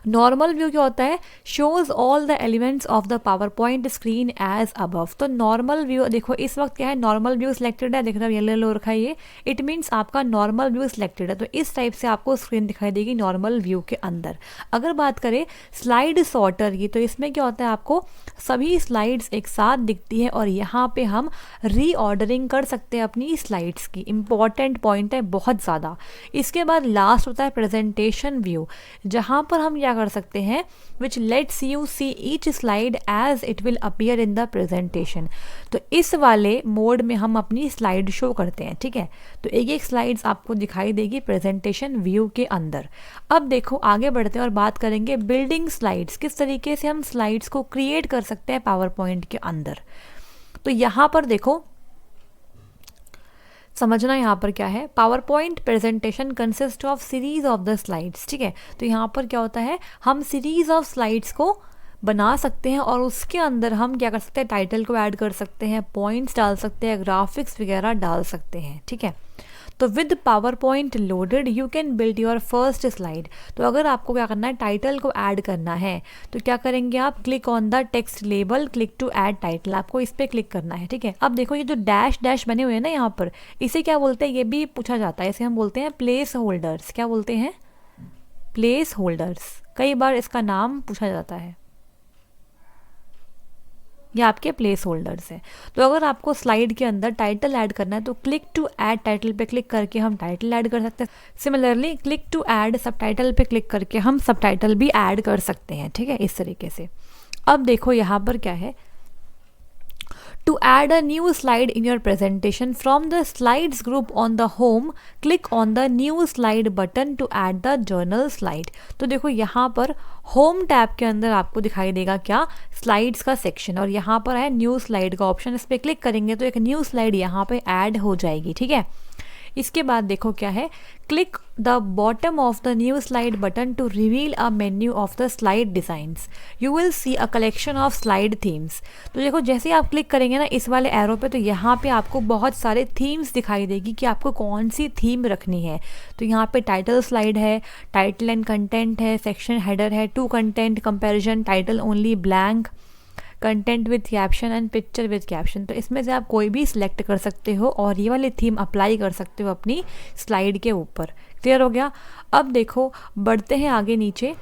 नॉर्मल व्यू क्या होता है, shows all the elements of the PowerPoint screen as above. तो नॉर्मल व्यू देखो इस वक्त क्या है, नॉर्मल व्यू सिलेक्टेड है, देख रहे हो येलो येलो रखा है ये, इट मीन्स आपका नॉर्मल व्यू सिलेक्टेड है। तो इस टाइप से आपको स्क्रीन दिखाई देगी नॉर्मल व्यू के अंदर। अगर बात करें स्लाइड सॉर्टर की, तो इसमें क्या होता है आपको सभी स्लाइड्स एक साथ दिखती है और यहाँ पे हम रीऑर्डरिंग कर सकते हैं अपनी स्लाइड्स की। इंपॉर्टेंट पॉइंट है बहुत ज़्यादा। इसके बाद लास्ट होता है प्रेजेंटेशन व्यू, जहाँ पर हम क्या कर सकते हैं, which lets you see each slide as it will appear in the presentation. तो इस वाले मोड में हम अपनी स्लाइड शो करते हैं, ठीक है। तो एक एक स्लाइड्स आपको दिखाई देगी प्रेजेंटेशन व्यू के अंदर। अब देखो आगे बढ़ते हैं और बात करेंगे बिल्डिंग स्लाइड्स, किस तरीके से हम स्लाइड्स को क्रिएट कर सकते हैं पावर पॉइंट के अंदर। तो यहाँ पर देखो समझना यहाँ पर क्या है, power point presentation consist of series of the slides, ठीक है। तो यहाँ पर क्या होता है, हम सीरीज ऑफ स्लाइड्स को बना सकते हैं और उसके अंदर हम क्या कर सकते हैं, टाइटल को ऐड कर सकते हैं, पॉइंट्स डाल सकते हैं, ग्राफिक्स वगैरह डाल सकते हैं, ठीक है। तो with power point loaded you can build your first slide. तो अगर आपको क्या करना है, टाइटल को ऐड करना है, तो क्या करेंगे आप, click on the text label, click to add title, आपको इस पर क्लिक करना है, ठीक है। अब देखो ये जो डैश डैश बने हुए हैं ना यहाँ पर, इसे क्या बोलते हैं, ये भी पूछा जाता है, इसे हम बोलते हैं प्लेस होल्डर्स। क्या बोलते हैं, प्लेस होल्डर्स। कई बार इसका नाम पूछा जाता है, ये आपके प्लेस होल्डर्स है। तो अगर आपको स्लाइड के अंदर टाइटल ऐड करना है तो क्लिक टू ऐड टाइटल पे क्लिक करके हम टाइटल ऐड कर सकते हैं। सिमिलरली क्लिक टू ऐड सब टाइटल पे क्लिक करके हम सब टाइटल भी ऐड कर सकते हैं, ठीक है, इस तरीके से। अब देखो यहाँ पर क्या है, To add a new slide in your presentation, from the slides group on the home, click on the new slide button to add the journal slide। तो देखो यहाँ पर होम टैब के अंदर आपको दिखाई देगा क्या, स्लाइड्स का सेक्शन, और यहाँ पर है न्यू स्लाइड का ऑप्शन, इस पर क्लिक करेंगे तो एक न्यू स्लाइड यहाँ पे ऐड हो जाएगी, ठीक है। इसके बाद देखो क्या है, click the bottom of the new slide button to reveal a menu of the slide designs, you will see a collection of slide themes. तो देखो जैसे ही आप क्लिक करेंगे ना इस वाले एरो पे, तो यहाँ पे आपको बहुत सारे थीम्स दिखाई देगी कि आपको कौन सी थीम रखनी है। तो यहाँ पे टाइटल स्लाइड है, टाइटल एंड कंटेंट है, सेक्शन हेडर है, two content comparison, title only, blank, content with caption and picture with caption. तो इसमें से आप कोई भी सिलेक्ट कर सकते हो और ये वाली थीम अप्लाई कर सकते हो अपनी स्लाइड के ऊपर। क्लियर हो गया। अब देखो बढ़ते हैं आगे नीचे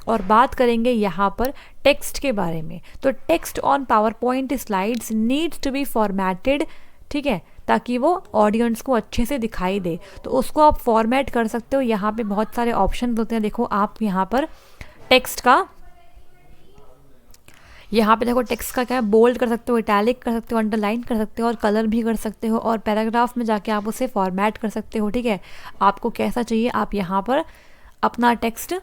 और बात करेंगे यहाँ पर टेक्स्ट के बारे में। तो text on PowerPoint slides needs to be formatted, ठीक है, ताकि वो ऑडियंस को अच्छे से दिखाई दे। तो उसको आप फॉर्मेट कर सकते हो। यहाँ पे बहुत सारे ऑप्शन होते हैं। देखो आप यहाँ पर टेक्स्ट का, यहाँ पे देखो टेक्स्ट का क्या है, बोल्ड कर सकते हो, इटैलिक कर सकते हो, अंडरलाइन कर सकते हो और कलर भी कर सकते हो, और पैराग्राफ में जाके आप उसे फॉर्मेट कर सकते हो, ठीक है। आपको कैसा चाहिए आप यहाँ पर अपना टेक्स्ट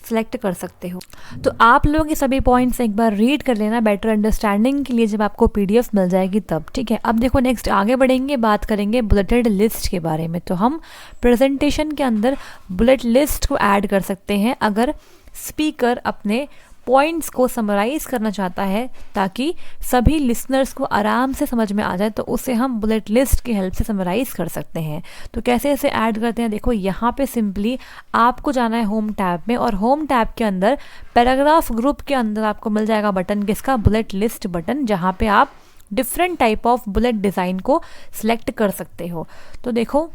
सेलेक्ट कर सकते हो। तो आप लोग ये सभी पॉइंट्स एक बार रीड कर लेना बेटर अंडरस्टैंडिंग के लिए, जब आपको पीडीएफ मिल जाएगी तब, ठीक है। अब देखो नेक्स्ट आगे बढ़ेंगे, बात करेंगे बुलेटेड लिस्ट के बारे में। तो हम प्रेजेंटेशन के अंदर बुलेट लिस्ट को ऐड कर सकते हैं अगर स्पीकर अपने पॉइंट्स को समराइज़ करना चाहता है ताकि सभी लिसनर्स को आराम से समझ में आ जाए, तो उसे हम बुलेट लिस्ट की हेल्प से समराइज़ कर सकते हैं। तो कैसे इसे ऐड करते हैं, देखो यहाँ पे सिंपली आपको जाना है होम टैब में, और होम टैब के अंदर पैराग्राफ ग्रुप के अंदर आपको मिल जाएगा बटन किसका, बुलेट लिस्ट बटन, जहाँ पे आप different type of bullet design को सिलेक्ट कर सकते हो। तो देखो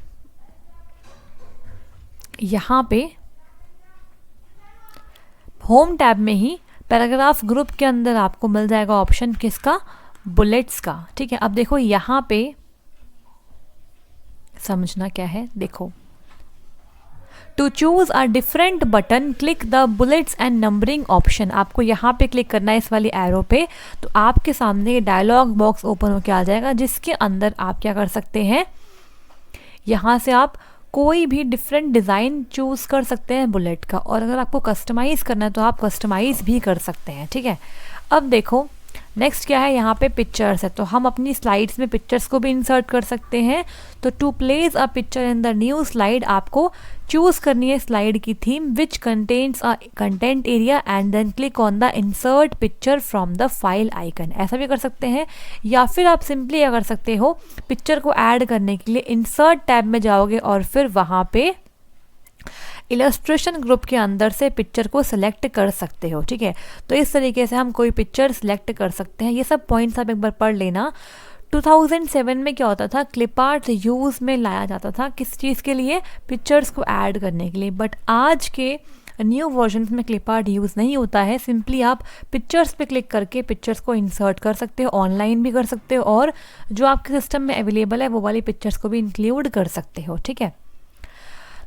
यहाँ पे होम टैब में ही पैराग्राफ ग्रुप के अंदर आपको मिल जाएगा ऑप्शन किसका, बुलेट्स का। ठीक है, अब देखो यहाँ पे समझना क्या है, देखो to choose a different button click the bullets and numbering option, आपको यहाँ पे क्लिक करना है इस वाली एरो पे, तो आपके सामने डायलॉग बॉक्स ओपन होकर आ जाएगा जिसके अंदर आप क्या कर सकते हैं, यहाँ से आप कोई भी डिफरेंट डिज़ाइन चूज़ कर सकते हैं बुलेट का, और अगर आपको कस्टमाइज़ करना है तो आप कस्टमाइज़ भी कर सकते हैं। ठीक है, अब देखो नेक्स्ट क्या है, यहाँ पे पिक्चर्स है, तो हम अपनी स्लाइड्स में पिक्चर्स को भी इंसर्ट कर सकते हैं। तो to place a picture in the new slide आपको चूज़ करनी है स्लाइड की theme which contains a content area and then click on the insert picture from the file icon, ऐसा भी कर सकते हैं। या फिर आप सिंपली क्या कर सकते हो, पिक्चर को ऐड करने के लिए इंसर्ट टैब में जाओगे और फिर वहाँ पे इलस्ट्रेशन ग्रुप के अंदर से पिक्चर को सिलेक्ट कर सकते हो। ठीक है, तो इस तरीके से हम कोई पिक्चर सिलेक्ट कर सकते हैं। ये सब पॉइंट्स आप एक बार पढ़ लेना। 2007 में क्या होता था, क्लिप आर्ट यूज़ में लाया जाता था, किस चीज़ के लिए, पिक्चर्स को ऐड करने के लिए। बट आज के न्यू वर्जन में क्लिप आर्ट यूज़ नहीं होता है, सिंपली आप पिक्चर्स पे क्लिक करके पिक्चर्स को इंसर्ट कर सकते हो, ऑनलाइन भी कर सकते हो, और जो आपके सिस्टम में अवेलेबल है वो वाली पिक्चर्स को भी इंक्लूड कर सकते हो। ठीक है,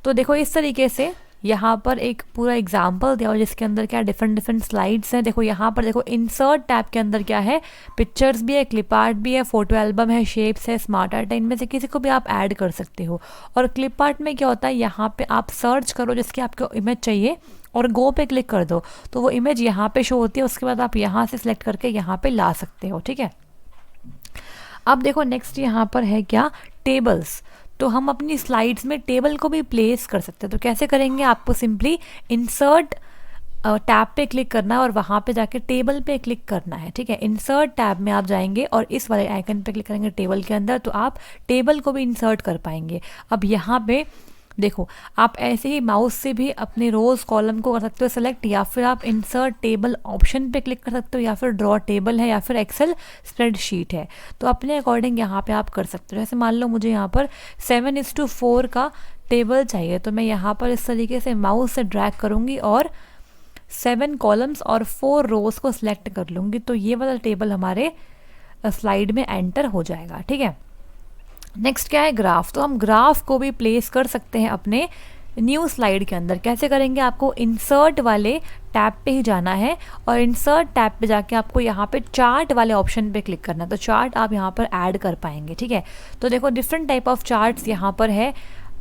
तो देखो इस तरीके से यहाँ पर एक पूरा एग्जाम्पल दिया हो जिसके अंदर क्या डिफरेंट स्लाइड्स हैं। देखो यहाँ पर देखो इंसर्ट टैब के अंदर क्या है, पिक्चर्स भी है, क्लिप आर्ट भी है, फोटो एल्बम है, शेप्स है, स्मार्ट आर्ट है, इनमें से किसी को भी आप ऐड कर सकते हो। और क्लिप आर्ट में क्या होता है, यहाँ पे आप सर्च करो जिसकी आपको इमेज चाहिए और गो पे क्लिक कर दो तो वो इमेज यहाँ पे शो होती है, उसके बाद आप यहाँ से सिलेक्ट करके यहाँ पे ला सकते हो। ठीक है, अब देखो नेक्स्ट यहाँ पर है क्या, टेबल्स। तो हम अपनी स्लाइड्स में टेबल को भी प्लेस कर सकते हैं। तो कैसे करेंगे, आपको सिंपली इंसर्ट टैब पे क्लिक करना है और वहाँ पे जाके टेबल पे क्लिक करना है। ठीक है, इंसर्ट टैब में आप जाएंगे और इस वाले आइकन पे क्लिक करेंगे टेबल के अंदर, तो आप टेबल को भी इंसर्ट कर पाएंगे। अब यहाँ पे देखो आप ऐसे ही माउस से भी अपने रोज़ कॉलम को कर सकते हो सेलेक्ट, या फिर आप इंसर्ट टेबल ऑप्शन पे क्लिक कर सकते हो, या फिर ड्रॉ टेबल है, या फिर एक्सेल स्प्रेडशीट है, तो अपने अकॉर्डिंग यहाँ पे आप कर सकते हो। जैसे मान लो मुझे यहाँ पर 7:4 का टेबल चाहिए, तो मैं यहाँ पर इस तरीके से माउस से ड्रैग करूँगी और 7 कॉलम्स और 4 रोज़ को सिलेक्ट कर लूँगी, तो ये वाला टेबल हमारे स्लाइड में एंटर हो जाएगा। ठीक है, नेक्स्ट क्या है, ग्राफ। तो हम ग्राफ को भी प्लेस कर सकते हैं अपने न्यू स्लाइड के अंदर। कैसे करेंगे, आपको इंसर्ट वाले टैब पे ही जाना है और इंसर्ट टैब पे जाके आपको यहाँ पे चार्ट वाले ऑप्शन पे क्लिक करना है, तो चार्ट आप यहाँ पर ऐड कर पाएंगे। ठीक है, तो देखो डिफरेंट टाइप ऑफ चार्ट्स यहाँ पर है,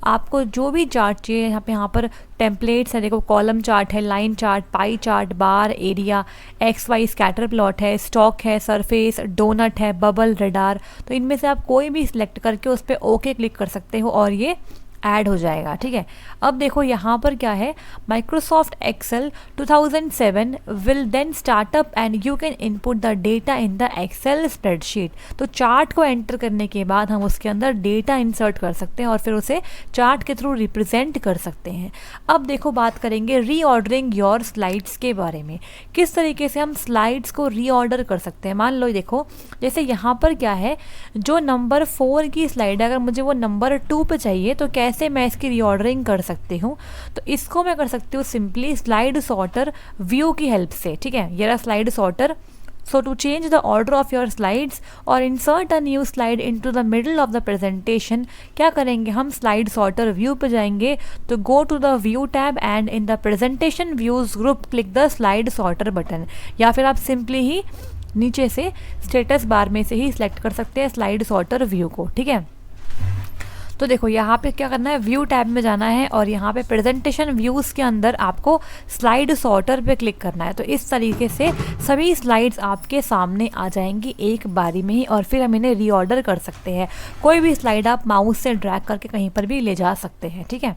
आपको जो भी चार्ट चाहिए यहाँ पर टेम्पलेट्स है। देखो कॉलम चार्ट है, लाइन चार्ट, पाई चार्ट, बार, एरिया, XY स्कैटर प्लॉट है, स्टॉक है, सरफेस, डोनट है, बबल, रडार, तो इनमें से आप कोई भी सिलेक्ट करके उस पर ओके क्लिक कर सकते हो और ये ऐड हो जाएगा। ठीक है, अब देखो यहाँ पर क्या है, Microsoft Excel 2007 will then start up and you can input the data in the Excel spreadsheet. तो चार्ट को एंटर करने के बाद हम उसके अंदर डेटा इंसर्ट कर सकते हैं और फिर उसे चार्ट के थ्रू रिप्रेजेंट कर सकते हैं। अब देखो बात करेंगे रीऑर्डरिंग योर स्लाइड्स के बारे में, किस तरीके से हम स्लाइड्स को रीऑर्डर कर सकते हैं। मान लो देखो जैसे यहाँ पर क्या है, जो नंबर 4 की स्लाइड है अगर मुझे वो नंबर 2 पे चाहिए तो कैसे मैं इसकी रीऑर्डरिंग कर सकती हूँ, तो इसको मैं कर सकती हूँ सिंपली स्लाइड सॉर्टर व्यू की हेल्प से। ठीक है, ये रहा slide sorter. So to change the order of your slides और insert a new slide into the middle of the presentation, क्या करेंगे हम स्लाइड सॉर्टर व्यू पे जाएंगे, तो go to the view tab and in the presentation views group click the slide sorter button, या फिर आप सिंपली ही नीचे से स्टेटस बार में से ही सिलेक्ट कर सकते हैं स्लाइड सॉर्टर व्यू को। ठीक है, तो देखो यहाँ पे क्या करना है, व्यू टैब में जाना है और यहाँ पे प्रेजेंटेशन व्यूज़ के अंदर आपको स्लाइड सॉर्टर पे क्लिक करना है। तो इस तरीके से सभी स्लाइड्स आपके सामने आ जाएंगी एक बारी में ही और फिर हम इन्हें रीऑर्डर कर सकते हैं। कोई भी स्लाइड आप माउस से ड्रैग करके कहीं पर भी ले जा सकते हैं। ठीक है,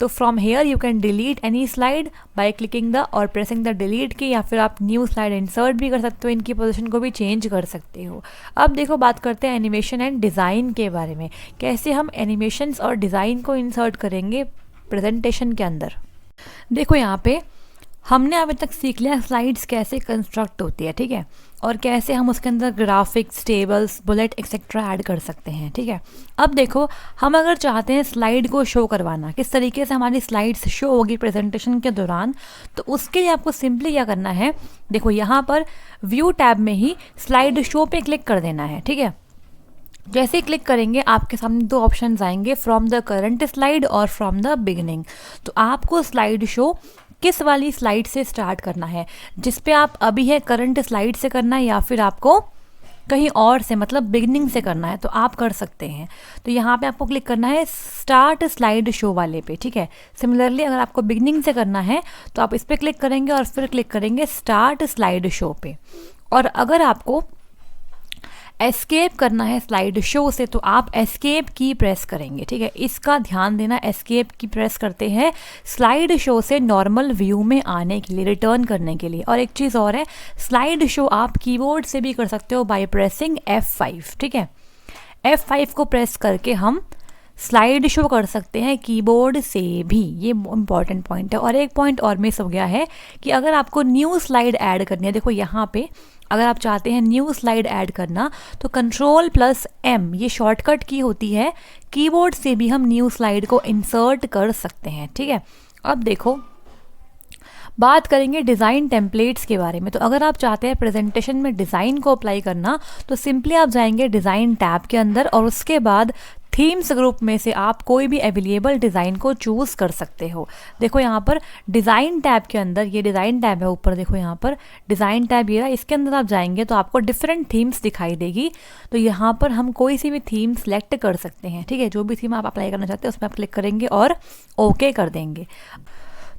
तो from here you can delete any slide by clicking the और प्रेसिंग द डिलीट की, या फिर आप न्यू स्लाइड इंसर्ट भी कर सकते हो, इनकी पोजीशन को भी चेंज कर सकते हो। अब देखो बात करते हैं एनिमेशन एंड डिज़ाइन के बारे में, कैसे हम एनिमेशंस और डिज़ाइन को इंसर्ट करेंगे प्रेजेंटेशन के अंदर। देखो यहाँ पे हमने अभी तक सीख लिया स्लाइड्स कैसे कंस्ट्रक्ट होती है, ठीक है, और कैसे हम उसके अंदर graphics, tables, bullet etcetera add कर सकते हैं, ठीक है। अब देखो हम अगर चाहते हैं स्लाइड को शो करवाना, किस तरीके से हमारी स्लाइड्स शो होगी प्रेजेंटेशन के दौरान, तो उसके लिए आपको सिंपली क्या करना है, देखो यहाँ पर व्यू टैब में ही स्लाइड शो पे क्लिक कर देना है, ठीक है। जैसे ही क्लिक करेंगे आपके सामने दो ऑप्शंस आएंगे, फ्रॉम द करंट स्लाइड और फ्रॉम द बिगिनिंग। तो आपको स्लाइड शो किस वाली स्लाइड से स्टार्ट करना है, जिस पे आप अभी है करंट स्लाइड से करना है, या फिर आपको कहीं और से मतलब बिगनिंग से करना है, तो आप कर सकते हैं। तो यहाँ पे आपको क्लिक करना है स्टार्ट स्लाइड शो वाले पे, ठीक है। सिमिलरली अगर आपको बिगनिंग से करना है तो आप इस पर क्लिक करेंगे और फिर क्लिक करेंगे स्टार्ट स्लाइड शो पे। और अगर आपको एस्केप करना है स्लाइड शो से तो आप एस्केप की प्रेस करेंगे, ठीक है। इसका ध्यान देना, एस्केप की प्रेस करते हैं स्लाइड शो से नॉर्मल व्यू में आने के लिए, रिटर्न करने के लिए। और एक चीज़ और है, स्लाइड शो आप कीबोर्ड से भी कर सकते हो बाय प्रेसिंग F5, ठीक है। F5 को प्रेस करके हम स्लाइड शो कर सकते हैं कीबोर्ड से भी, ये इंपॉर्टेंट पॉइंट है। और एक पॉइंट और मिस हो गया है कि अगर आपको न्यू स्लाइड ऐड करनी है, देखो यहाँ पे अगर आप चाहते हैं न्यू स्लाइड ऐड करना तो Ctrl+M ये शॉर्टकट की होती है, कीबोर्ड से भी हम न्यू स्लाइड को इंसर्ट कर सकते हैं, ठीक है। अब देखो बात करेंगे डिज़ाइन टेम्पलेट्स के बारे में। तो अगर आप चाहते हैं प्रेजेंटेशन में डिज़ाइन को अप्लाई करना तो सिंपली आप जाएंगे डिज़ाइन टैब के अंदर और उसके बाद थीम्स ग्रुप में से आप कोई भी अवेलेबल डिज़ाइन को चूज़ कर सकते हो। देखो यहाँ पर डिज़ाइन टैब के अंदर, ये डिज़ाइन टैब है ऊपर, देखो यहाँ पर डिज़ाइन टैब ये रहा, इसके अंदर आप जाएंगे तो आपको डिफरेंट थीम्स दिखाई देगी। तो यहाँ पर हम कोई सी भी थीम सेलेक्ट कर सकते हैं, ठीक है। जो भी थीम आप अप्लाई करना चाहते हैं उसमें आप क्लिक करेंगे और ओके कर देंगे।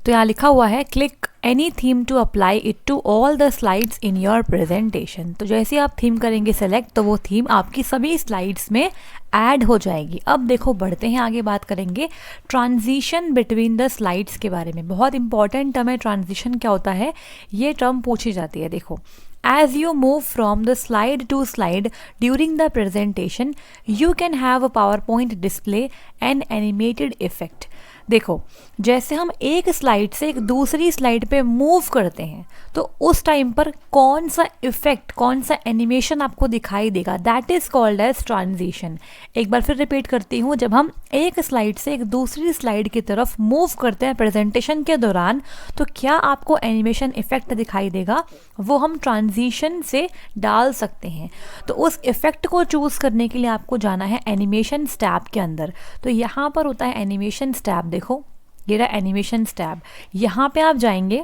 तो यहाँ लिखा हुआ है click any theme to apply it to all the slides in your presentation. तो जैसे आप थीम करेंगे सेलेक्ट तो वो थीम आपकी सभी स्लाइड्स में ऐड हो जाएगी। अब देखो बढ़ते हैं आगे, बात करेंगे ट्रांजिशन बिटवीन द स्लाइड्स के बारे में। बहुत इंपॉर्टेंट टर्म है ट्रांजिशन, क्या होता है ये टर्म पूछी जाती है। देखो As you move from the slide to slide during the presentation, you can have a PowerPoint display and animated effect. देखो जैसे हम एक स्लाइड से एक दूसरी स्लाइड पे मूव करते हैं तो उस टाइम पर कौन सा इफेक्ट, कौन सा एनिमेशन आपको दिखाई देगा, that is called as transition. एक बार फिर रिपीट करती हूँ, जब हम एक स्लाइड से एक दूसरी स्लाइड की तरफ मूव करते हैं प्रेजेंटेशन के दौरान तो क्या आपको एनिमेशन इफेक्ट दिखाई देगा, वो हम ट्रांजिशन से डाल सकते हैं। तो उस इफेक्ट को चूज़ करने के लिए आपको जाना है एनिमेशन टैब के अंदर। तो यहाँ पर होता है एनिमेशन टैब, देखो ये रहा एनिमेशन टैब, यहाँ पे आप जाएंगे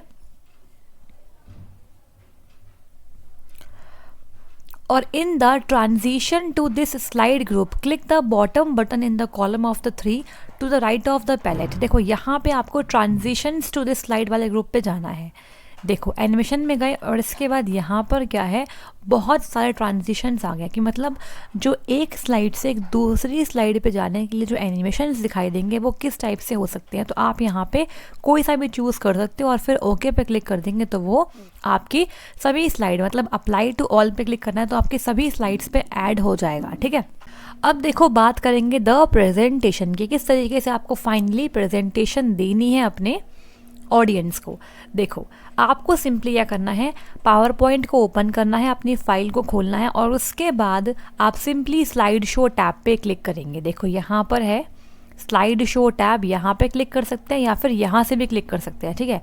और in the transition to this slide group click the bottom button in the column of the 3 to the right of the palette. देखो यहाँ पे आपको ट्रांजिशंस टू दिस स्लाइड वाले ग्रुप पे जाना है। देखो एनिमेशन में गए और इसके बाद यहाँ पर क्या है, बहुत सारे ट्रांजिशंस आ गए कि मतलब जो एक स्लाइड से एक दूसरी स्लाइड पे जाने के लिए जो एनिमेशंस दिखाई देंगे वो किस टाइप से हो सकते हैं। तो आप यहाँ पे कोई सा भी चूज़ कर सकते हो और फिर ओके पे क्लिक कर देंगे तो वो आपकी सभी स्लाइड, मतलब अप्लाई टू ऑल पे क्लिक करना है तो आपकी सभी स्लाइड्स पे ऐड हो जाएगा, ठीक है। अब देखो बात करेंगे द प्रेजेंटेशन की, किस तरीके से आपको फाइनली प्रेजेंटेशन देनी है अपने ऑडियंस को। देखो आपको सिंपली क्या करना है, पावर पॉइंट को ओपन करना है, अपनी फाइल को खोलना है और उसके बाद आप सिंपली स्लाइड शो टैब पे क्लिक करेंगे। देखो यहाँ पर है स्लाइड शो टैब, यहाँ पे क्लिक कर सकते हैं या फिर यहाँ से भी क्लिक कर सकते हैं, ठीक है।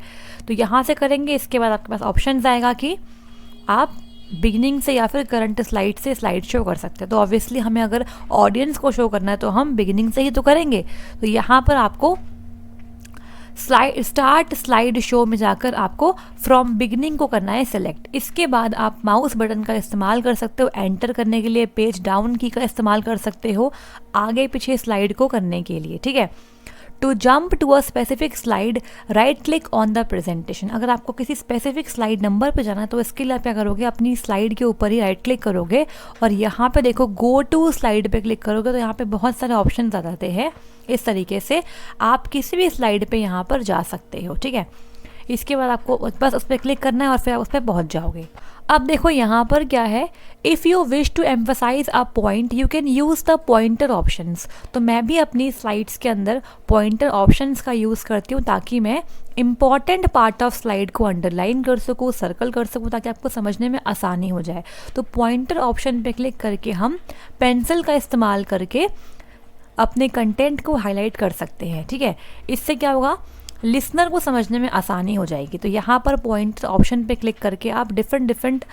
तो यहाँ से करेंगे, इसके बाद आपके पास ऑप्शन आएगा कि आप बिगिनिंग से या फिर करंट स्लाइड से स्लाइड शो कर सकते हैं। तो ऑब्वियसली हमें अगर ऑडियंस को शो करना है तो हम बिगिनिंग से ही तो करेंगे। तो यहाँ पर आपको स्टार्ट स्लाइड शो में जाकर आपको फ्रॉम बिगिनिंग को करना है सेलेक्ट। इसके बाद आप माउस बटन का इस्तेमाल कर सकते हो एंटर करने के लिए, पेज डाउन की का इस्तेमाल कर सकते हो आगे पीछे स्लाइड को करने के लिए, ठीक है। To jump to a specific slide right click on the presentation. अगर आपको किसी स्पेसिफिक स्लाइड नंबर पे जाना है तो इसके लिए आप क्या करोगे, अपनी स्लाइड के ऊपर ही राइट क्लिक करोगे और यहाँ पे देखो गो टू स्लाइड पे क्लिक करोगे तो यहाँ पे बहुत सारे ऑप्शन आ जाते हैं। इस तरीके से आप किसी भी स्लाइड पे यहाँ पर जा सकते हो, ठीक है। इसके बाद आपको बस उस पर क्लिक करना है और फिर आप उस पर पहुँच जाओगे। अब देखो यहाँ पर क्या है, if you wish to emphasize a point you can use the pointer options. तो मैं भी अपनी स्लाइड्स के अंदर पॉइंटर ऑप्शंस का यूज़ करती हूँ ताकि मैं इंपॉर्टेंट पार्ट ऑफ स्लाइड को अंडरलाइन कर सकूँ, सर्कल कर सकूँ, ताकि आपको समझने में आसानी हो जाए। तो पॉइंटर ऑप्शन पे क्लिक करके हम पेंसिल का इस्तेमाल करके अपने कंटेंट को हाईलाइट कर सकते हैं, ठीक है। इससे क्या होगा, लिसनर को समझने में आसानी हो जाएगी। तो यहाँ पर पॉइंट ऑप्शन पे क्लिक करके आप डिफरेंट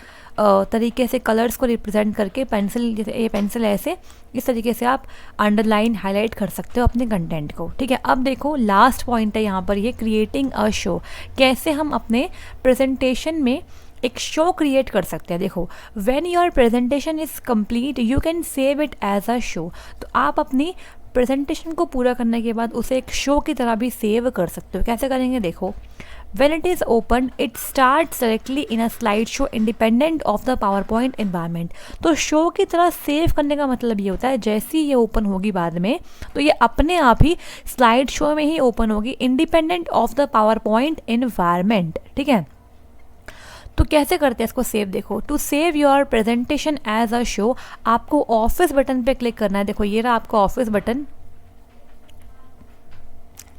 तरीके से कलर्स को रिप्रेजेंट करके पेंसिल, जैसे ये पेंसिल ऐसे, इस तरीके से आप अंडरलाइन हाईलाइट कर सकते हो अपने कंटेंट को, ठीक है। अब देखो लास्ट पॉइंट है यहाँ पर ये क्रिएटिंग अ शो। कैसे हम अपने प्रेजेंटेशन में एक शो क्रिएट कर सकते हैं। देखो, when your presentation is complete you can save it as a show. तो आप अपनी प्रेजेंटेशन को पूरा करने के बाद उसे एक शो की तरह भी सेव कर सकते हो। कैसे करेंगे, देखो, when it is open it starts directly in a slideshow independent of the PowerPoint environment। तो शो की तरह सेव करने का मतलब ये होता है जैसे ही ये ओपन होगी बाद में तो ये अपने आप ही स्लाइड शो में ही ओपन होगी, independent of the PowerPoint environment, ठीक है। तो कैसे करते हैं इसको सेव, देखो, to save your presentation as a show आपको ऑफिस बटन पे क्लिक करना है। देखो ये रहा आपका ऑफिस बटन,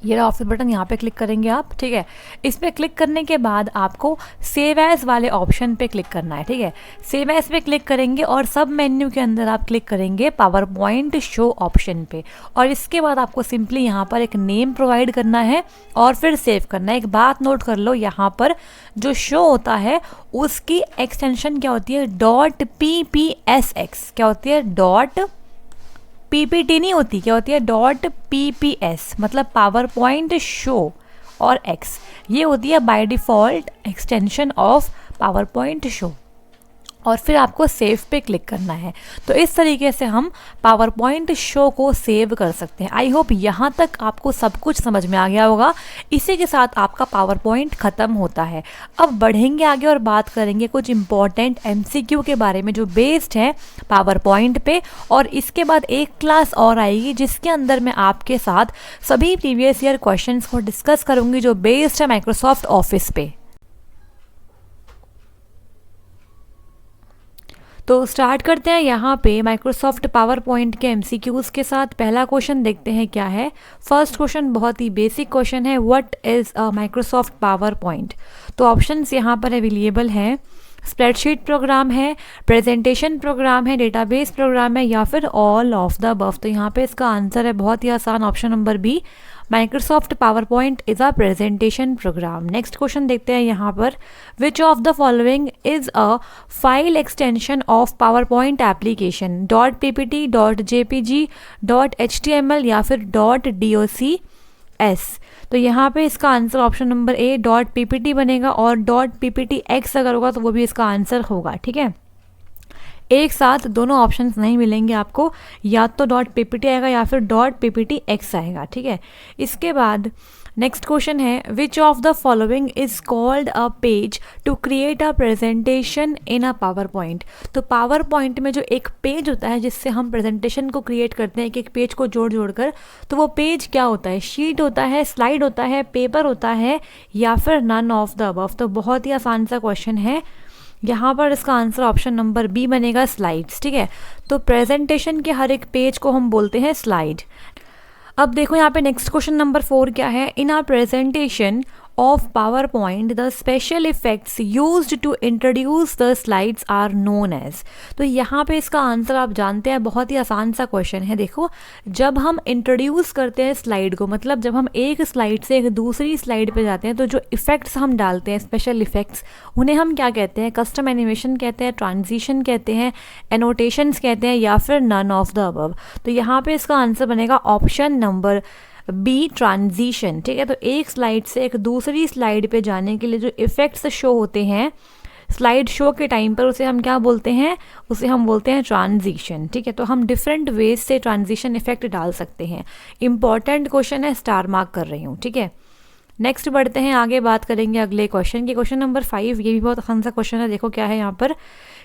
ये रहा ऑफिस बटन, यहाँ पे क्लिक करेंगे आप, ठीक है। इस पर क्लिक करने के बाद आपको सेव एज वाले ऑप्शन पे क्लिक करना है, ठीक है। सेव एज पे क्लिक करेंगे और सब मेन्यू के अंदर आप क्लिक करेंगे पावर पॉइंट शो ऑप्शन पे और इसके बाद आपको सिंपली यहाँ पर एक नेम प्रोवाइड करना है और फिर सेव करना है। एक बात नोट कर लो, यहाँ पर जो शो होता है उसकी एक्सटेंशन क्या होती है, .ppsx। क्या होती है, PPT नहीं होती, क्या होती है, .pps, मतलब पावर पॉइंट शो और x, ये होती है by default extension of power point show. और फिर आपको सेव पे क्लिक करना है। तो इस तरीके से हम पावर पॉइंट शो को सेव कर सकते हैं। आई होप यहाँ तक आपको सब कुछ समझ में आ गया होगा। इसी के साथ आपका पावर पॉइंट ख़त्म होता है। अब बढ़ेंगे आगे और बात करेंगे कुछ इंपॉर्टेंट MCQ के बारे में जो बेस्ड है पावर पॉइंट पे, और इसके बाद एक क्लास और आएगी जिसके अंदर मैं आपके साथ सभी प्रीवियस ईयर क्वेश्चंस को डिस्कस करूँगी जो बेस्ड है माइक्रोसॉफ्ट ऑफिस पे। तो स्टार्ट करते हैं यहाँ पे माइक्रोसॉफ्ट पावर पॉइंट के MCQs के साथ। पहला क्वेश्चन देखते हैं क्या है। फर्स्ट क्वेश्चन बहुत ही बेसिक क्वेश्चन है, what is a Microsoft PowerPoint. तो ऑप्शंस यहाँ पर अवेलेबल हैं, स्प्रेडशीट प्रोग्राम है, प्रेजेंटेशन प्रोग्राम है, डेटाबेस प्रोग्राम है या फिर ऑल ऑफ द अबव। तो यहाँ पे इसका आंसर है बहुत ही आसान, option number B, Microsoft PowerPoint is a presentation program. Next question देखते हैं यहाँ पर, which of the following is a file extension of PowerPoint application, .ppt, .jpg, .html या फिर .docx। तो यहाँ पे इसका answer option number A .ppt बनेगा और .pptx अगर होगा तो वो भी इसका आंसर होगा, ठीक है। एक साथ दोनों ऑप्शंस नहीं मिलेंगे आपको, या तो .ppt आएगा या फिर .pptx आएगा, ठीक है। इसके बाद नेक्स्ट क्वेश्चन है, which of the following is called a page to create a presentation in a PowerPoint. तो पावर पॉइंट में जो एक पेज होता है जिससे हम प्रेजेंटेशन को क्रिएट करते हैं, एक पेज को जोड़ कर, तो वो पेज क्या होता है, शीट होता है, स्लाइड होता है, पेपर होता है या फिर नन ऑफ द अबव। तो बहुत ही आसान सा क्वेश्चन है, यहाँ पर इसका आंसर ऑप्शन नंबर बी बनेगा, स्लाइड्स, ठीक है। तो प्रेजेंटेशन के हर एक पेज को हम बोलते हैं स्लाइड। अब देखो यहाँ पे नेक्स्ट क्वेश्चन नंबर 4 क्या है, in our presentation of PowerPoint the special effects used to introduce the slides are known as। तो यहाँ पे इसका आंसर आप जानते हैं, बहुत ही आसान सा क्वेश्चन है। देखो, जब हम इंट्रोड्यूस करते हैं स्लाइड को, मतलब जब हम एक स्लाइड से एक दूसरी स्लाइड पे जाते हैं तो जो इफ़ेक्ट्स हम डालते हैं, स्पेशल इफ़ेक्ट्स, उन्हें हम क्या कहते हैं, कस्टम एनिमेशन कहते हैं, ट्रांजिशन कहते हैं, एनोटेशंस कहते हैं या फिर नन ऑफ द अबव। तो यहाँ पे इसका आंसर बनेगा ऑप्शन नंबर बी, ट्रांजिशन, ठीक है। तो एक स्लाइड से एक दूसरी स्लाइड पे जाने के लिए जो इफ़ेक्ट्स शो होते हैं, स्लाइड शो के टाइम पर उसे हम क्या बोलते हैं, उसे हम बोलते हैं ट्रांजिशन, ठीक है। तो हम डिफरेंट वेज से ट्रांजिशन इफेक्ट डाल सकते हैं। इंपॉर्टेंट क्वेश्चन है, स्टार मार्क कर रही हूँ, ठीक है। नेक्स्ट बढ़ते हैं आगे, बात करेंगे अगले क्वेश्चन की। क्वेश्चन नंबर 5, ये भी बहुत आसान सा क्वेश्चन है। देखो क्या है यहाँ पर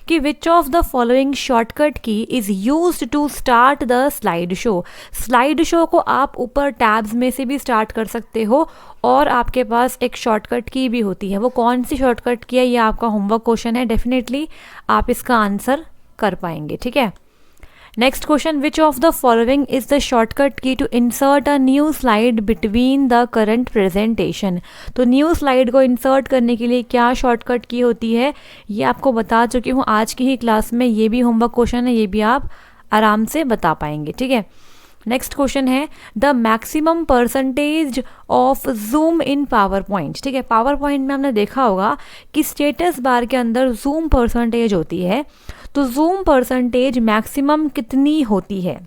कि which of the following shortcut key is used to start the slide show. Slide show को आप ऊपर टैब्स में से भी स्टार्ट कर सकते हो और आपके पास एक शॉर्टकट की भी होती है। वो कौन सी शॉर्टकट की है, ये आपका होमवर्क क्वेश्चन है। डेफिनेटली आप इसका आंसर कर पाएंगे, ठीक है। Next question, which of the following is the shortcut key to insert a new slide between the current presentation. तो न्यू स्लाइड को इंसर्ट करने के लिए क्या शॉर्टकट की होती है, ये आपको बता चुकी हूँ आज की ही क्लास में। ये भी होमवर्क क्वेश्चन है, ये भी आप आराम से बता पाएंगे, ठीक है। नेक्स्ट क्वेश्चन है the maximum percentage of zoom in power point, ठीक है। पावर पॉइंट में हमने देखा होगा कि स्टेटस बार के अंदर जूम परसेंटेज होती है। तो जूम परसेंटेज मैक्सिमम कितनी होती है,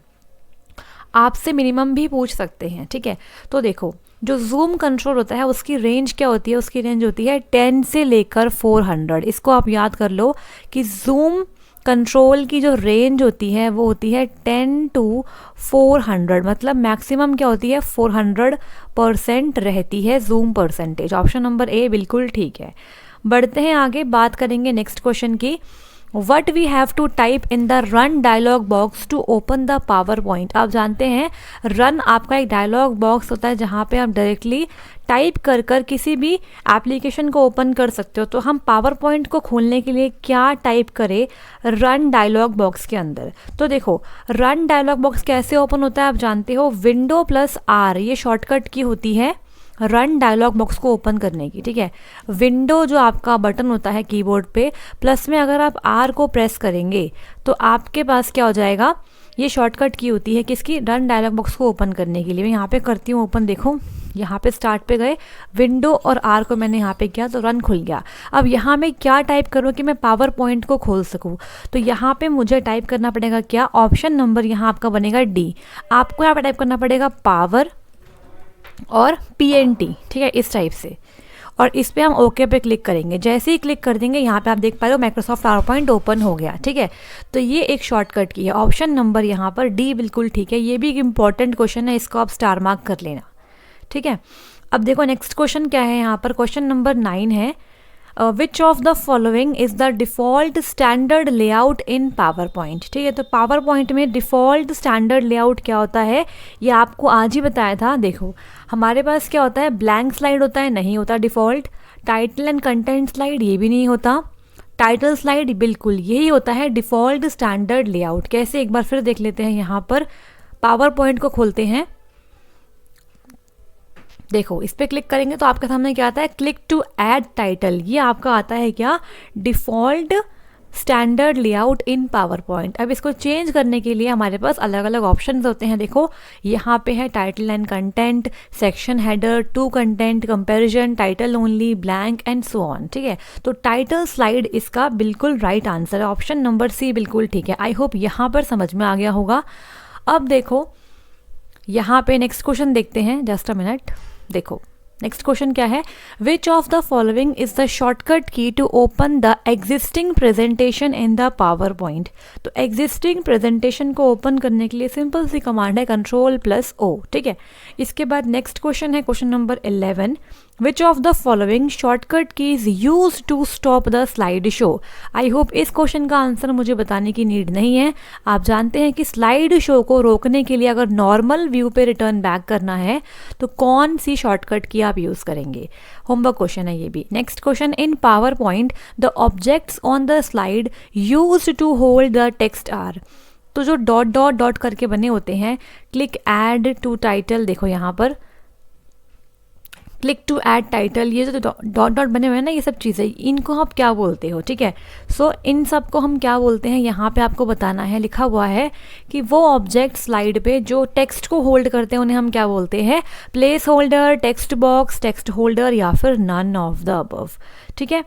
आपसे मिनिमम भी पूछ सकते हैं, ठीक है। तो देखो जो जूम कंट्रोल होता है उसकी रेंज क्या होती है, उसकी रेंज होती है 10 से लेकर 400। इसको आप याद कर लो कि जूम कंट्रोल की जो रेंज होती है वो होती है 10 to 400, मतलब मैक्सिमम क्या होती है 400% रहती है zoom percentage. Option number A बिल्कुल ठीक है। बढ़ते हैं आगे, बात करेंगे नेक्स्ट क्वेश्चन की। What we have to type in the run dialog box to open the PowerPoint। आप जानते हैं रन आपका एक डायलॉग बॉक्स होता है जहाँ पे आप डायरेक्टली टाइप कर कर किसी भी एप्लीकेशन को ओपन कर सकते हो। तो हम पावर पॉइंट को खोलने के लिए क्या टाइप करें रन डायलॉग बॉक्स के अंदर। तो देखो रन डायलॉग बॉक्स कैसे ओपन होता है आप जानते हो, विंडो प्लस आर ये शॉर्टकट की होती है रन डायलॉग बॉक्स को ओपन करने की, ठीक है। विंडो जो आपका बटन होता है कीबोर्ड पे, प्लस में अगर आप आर को प्रेस करेंगे तो आपके पास क्या हो जाएगा, ये शॉर्टकट की होती है किसकी, रन डायलॉग बॉक्स को ओपन करने के लिए। मैं यहाँ पे करती हूँ ओपन, देखो यहाँ पे स्टार्ट पे गए, विंडो और आर को मैंने यहाँ पे किया तो रन खुल गया। अब यहाँ मैं क्या टाइप करूँ कि मैं पावर पॉइंट को खोल सकूँ, तो यहाँ पे मुझे टाइप करना पड़ेगा क्या, ऑप्शन नंबर यहाँ आपका बनेगा डी। आपको यहाँ पे टाइप करना पड़ेगा पावर और PNT, ठीक है, इस टाइप से। और इस पे हम ओके पे क्लिक करेंगे। जैसे ही क्लिक कर देंगे यहाँ पे आप देख पा रहे हो माइक्रोसॉफ्ट पावर पॉइंट ओपन हो गया, ठीक है। तो ये एक शॉर्टकट की है, ऑप्शन नंबर यहाँ पर डी बिल्कुल ठीक है। ये भी एक इंपॉर्टेंट क्वेश्चन है, इसको आप स्टार मार्क कर लेना, ठीक है। अब देखो नेक्स्ट क्वेश्चन क्या है यहाँ पर, क्वेश्चन नंबर 9 है which of the following is the default standard layout in power point, ठीक है। तो पावर पॉइंट में डिफ़ॉल्ट स्टैंडर्ड लेआउट क्या होता है ये आपको आज ही बताया था। देखो हमारे पास क्या होता है, ब्लैंक स्लाइड होता है, नहीं होता default. Title and content slide ये भी नहीं होता। टाइटल स्लाइड बिल्कुल यही होता है डिफ़ॉल्ट स्टैंडर्ड लेआउट। कैसे, एक बार फिर देख लेते हैं। यहाँ पर पावर पॉइंट को खोलते हैं, देखो इस पर क्लिक करेंगे तो आपके सामने क्या आता है, क्लिक टू ऐड टाइटल। ये आपका आता है क्या, डिफ़ॉल्ट स्टैंडर्ड लेआउट इन पावर पॉइंट। अब इसको चेंज करने के लिए हमारे पास अलग अलग ऑप्शंस होते हैं। देखो यहाँ पे है title and content, section header, two content, comparison, title only, blank and so on, ठीक है। तो टाइटल स्लाइड इसका बिल्कुल राइट आंसर है, ऑप्शन नंबर सी बिल्कुल ठीक है। आई होप यहाँ पर समझ में आ गया होगा। अब देखो यहाँ पे नेक्स्ट क्वेश्चन देखते हैं, जस्ट अ मिनट। देखो नेक्स्ट क्वेश्चन क्या है, which of the following is the shortcut key to open the existing presentation in the PowerPoint. तो एग्जिस्टिंग प्रेजेंटेशन को ओपन करने के लिए सिंपल सी कमांड है Ctrl+O, ठीक है। इसके बाद नेक्स्ट क्वेश्चन है question number 11, which of the following shortcut key is use to stop the slide show. I hope इस क्वेश्चन का आंसर मुझे बताने की नीड नहीं है। आप जानते हैं कि स्लाइड शो को रोकने के लिए अगर नॉर्मल व्यू पे रिटर्न बैक करना है तो कौन सी शॉर्टकट की आप यूज करेंगे। होमवर्क क्वेश्चन है ये भी। Next question, in PowerPoint the objects on the slide use to hold the text are. तो जो डॉट डॉट डॉट करके बने होते हैं, क्लिक ऐड टू टाइटल, देखो यहाँ पर क्लिक टू ऐड टाइटल, ये जो डॉट डॉट बने हुए हैं ना, ये सब चीज़ें, इनको आप क्या बोलते हो, ठीक है। सो इन सब को हम क्या बोलते हैं, यहाँ पे आपको बताना है। लिखा हुआ है कि वो ऑब्जेक्ट स्लाइड पे जो टेक्स्ट को होल्ड करते हैं उन्हें हम क्या बोलते हैं, place holder, text box, text holder या फिर नन ऑफ द अबव, ठीक है।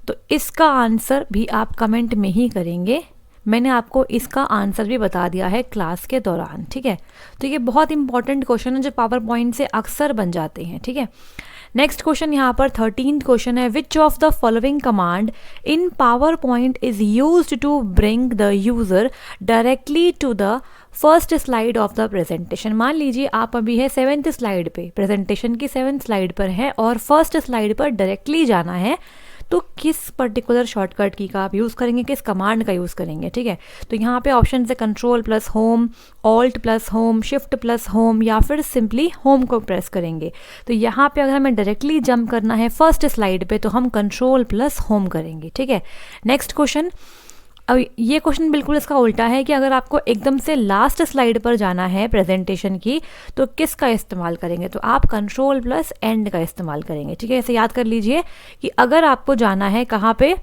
तो इसका आंसर भी आप कमेंट में ही करेंगे। मैंने आपको इसका आंसर भी बता दिया है क्लास के दौरान, ठीक है। तो ये बहुत इंपॉर्टेंट क्वेश्चन है जो पावर पॉइंट से अक्सर बन जाते हैं, ठीक है। नेक्स्ट क्वेश्चन यहाँ पर 13th क्वेश्चन है, which of the following command in PowerPoint is used to bring the user directly to the first slide of the presentation. मान लीजिए आप अभी है 7th स्लाइड पे, प्रेजेंटेशन की 7th स्लाइड पर है और फर्स्ट स्लाइड पर डायरेक्टली जाना है, तो किस पर्टिकुलर शॉर्टकट की का आप यूज़ करेंगे, किस कमांड का यूज़ करेंगे। ठीक है, तो यहाँ पे ऑप्शन है control plus home, alt plus home, shift plus home, या फिर सिंपली होम को प्रेस करेंगे। तो यहाँ पे अगर हमें डायरेक्टली जंप करना है फर्स्ट स्लाइड पे तो हम कंट्रोल प्लस होम करेंगे। ठीक है, नेक्स्ट क्वेश्चन। अब ये क्वेश्चन बिल्कुल इसका उल्टा है कि अगर आपको एकदम से लास्ट स्लाइड पर जाना है प्रेजेंटेशन की तो किसका इस्तेमाल करेंगे, तो आप कंट्रोल प्लस एंड का इस्तेमाल करेंगे। ठीक है, ऐसे याद कर लीजिए कि अगर आपको जाना है कहाँ पे,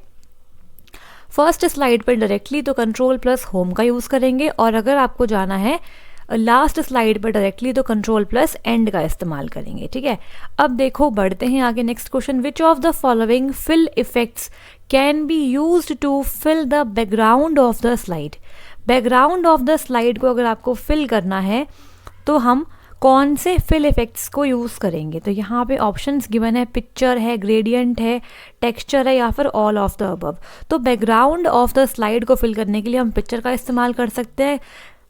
फर्स्ट स्लाइड पर डायरेक्टली, तो कंट्रोल प्लस होम का यूज़ करेंगे, और अगर आपको जाना है लास्ट स्लाइड पर डायरेक्टली तो कंट्रोल प्लस एंड का इस्तेमाल करेंगे। ठीक है, अब देखो बढ़ते हैं आगे। Next question, which of the following fill effects can be used to fill the background of the slide. Background of the slide को अगर आपको फिल करना है तो हम कौन से फिल इफेक्ट्स को यूज़ करेंगे, तो यहाँ पे ऑप्शंस गिवन है, पिक्चर है, ग्रेडियंट है, टेक्सचर है, या फिर ऑल ऑफ द अबव। तो बैकग्राउंड ऑफ द स्लाइड को फिल करने के लिए हम पिक्चर का इस्तेमाल कर सकते हैं,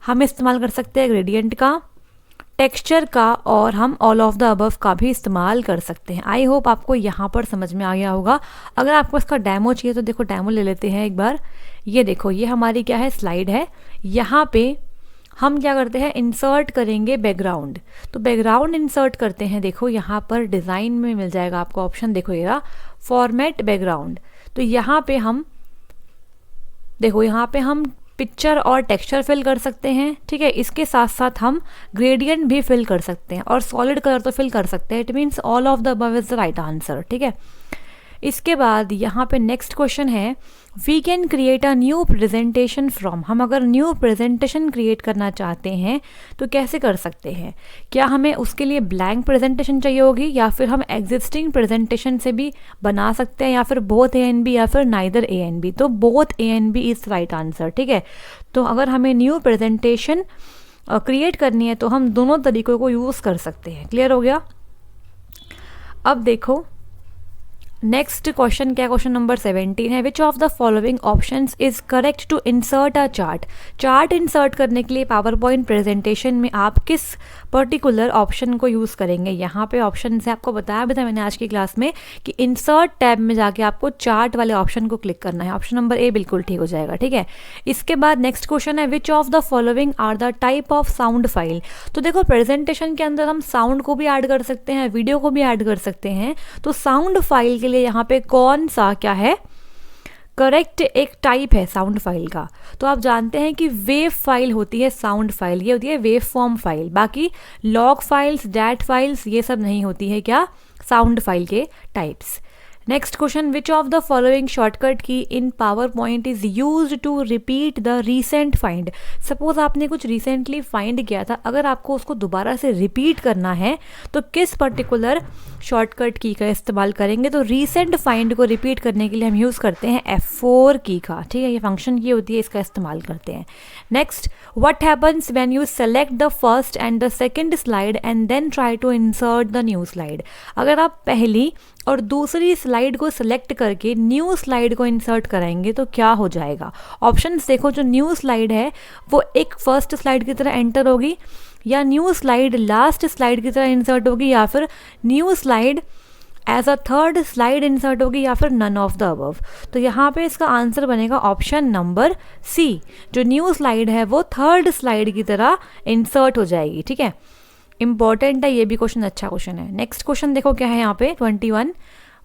हम इस्तेमाल कर सकते हैं ग्रेडियंट का, टेक्सचर का, और हम ऑल ऑफ द अबव का भी इस्तेमाल कर सकते हैं। आई होप आपको यहाँ पर समझ में आ गया होगा। अगर आपको इसका डेमो चाहिए तो देखो डेमो ले लेते हैं एक बार। ये देखो, ये हमारी क्या है, स्लाइड है। यहाँ पे हम क्या करते हैं, इंसर्ट करेंगे बैकग्राउंड। तो बैकग्राउंड इंसर्ट करते हैं, देखो यहाँ पर डिज़ाइन में मिल जाएगा आपको ऑप्शन, देखो ये फॉर्मेट बैकग्राउंड। तो यहाँ पे हम देखो, यहाँ पे हम पिक्चर और टेक्सचर फिल कर सकते हैं। ठीक है, इसके साथ साथ हम ग्रेडियंट भी फिल कर सकते हैं और सॉलिड कलर तो फिल कर सकते हैं। It means all of the above is the right answer. ठीक है, इसके बाद यहाँ पे नेक्स्ट क्वेश्चन है, we can create a new presentation from. हम अगर न्यू प्रेजेंटेशन क्रिएट करना चाहते हैं तो कैसे कर सकते हैं, क्या हमें उसके लिए ब्लैंक प्रेजेंटेशन चाहिए होगी, या फिर हम एग्जिस्टिंग प्रेजेंटेशन से भी बना सकते हैं, या फिर बोथ ए एंड बी, या फिर नाइदर ए एंड बी। तो both A and B is right answer. ठीक है, तो अगर हमें न्यू प्रेजेंटेशन क्रिएट करनी है तो हम दोनों तरीकों को यूज़ कर सकते हैं। क्लियर हो गया। अब देखो नेक्स्ट क्वेश्चन क्या, क्वेश्चन नंबर 17 है, which of the following options is correct to insert a chart. Chart insert करने के लिए पावर पॉइंट प्रेजेंटेशन में आप किस पर्टिकुलर ऑप्शन को यूज़ करेंगे। यहाँ पे ऑप्शन से आपको बताया भी था मैंने आज की क्लास में कि इंसर्ट टैब में जाके आपको चार्ट वाले ऑप्शन को क्लिक करना है। ऑप्शन नंबर ए बिल्कुल ठीक हो जाएगा। ठीक है, इसके बाद नेक्स्ट क्वेश्चन है, which of the following are the type of sound file. तो देखो प्रेजेंटेशन के अंदर हम साउंड को भी ऐड कर सकते हैं, वीडियो को भी ऐड कर सकते हैं। तो साउंड फाइल के लिए यहाँ पे कौन सा क्या है करेक्ट एक टाइप है साउंड फाइल का। तो आप जानते हैं कि वेव फाइल होती है साउंड फाइल, ये होती है वेव फॉर्म फाइल। बाकी लॉग फाइल्स, डैट फाइल्स, ये सब नहीं होती है क्या साउंड फाइल के types. Next question, which of the following shortcut key in PowerPoint is use to repeat the recent find. Suppose आपने कुछ रिसेंटली फाइंड किया था, अगर आपको उसको दोबारा से रिपीट करना है तो किस पर्टिकुलर शॉर्टकट की का इस्तेमाल करेंगे। तो रीसेंट फाइंड को रिपीट करने के लिए हम यूज़ करते हैं F4 की का। ठीक है, ये फंक्शन की होती है, इसका इस्तेमाल करते हैं। Next, what happens when you select the first and the second slide and then try to insert the new slide. अगर आप पहली और दूसरी स्लाइड को सिलेक्ट करके न्यू स्लाइड को इंसर्ट कराएंगे तो क्या हो जाएगा। ऑप्शंस देखो, जो न्यू स्लाइड है वो एक फर्स्ट स्लाइड की तरह एंटर होगी, या न्यू स्लाइड लास्ट स्लाइड की तरह इंसर्ट होगी, या फिर new slide as a third slide insert होगी, या फिर नन ऑफ द अबव। तो यहाँ पे इसका आंसर बनेगा ऑप्शन नंबर सी, जो न्यू स्लाइड है वो थर्ड स्लाइड की तरह इंसर्ट हो जाएगी। ठीक है, इंपॉर्टेंट है ये भी क्वेश्चन, अच्छा क्वेश्चन है। नेक्स्ट क्वेश्चन देखो क्या है यहाँ पे 21,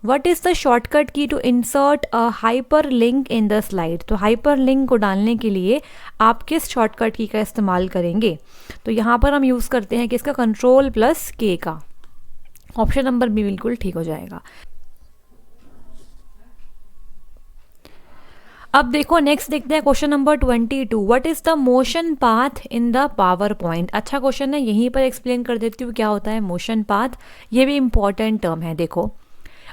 what is the shortcut key to insert a hyperlink in the slide. तो हाइपर लिंक को डालने के लिए आप किस शॉर्टकट की का इस्तेमाल करेंगे। तो यहाँ पर हम यूज़ करते हैं किसका, कंट्रोल प्लस के का। ऑप्शन नंबर बी बिल्कुल ठीक हो जाएगा। अब देखो नेक्स्ट देखते हैं question number 22, what is the motion path in the power point. अच्छा क्वेश्चन है, यहीं पर एक्सप्लेन कर देती हूँ क्या होता है मोशन पाथ। ये भी इंपॉर्टेंट टर्म है। देखो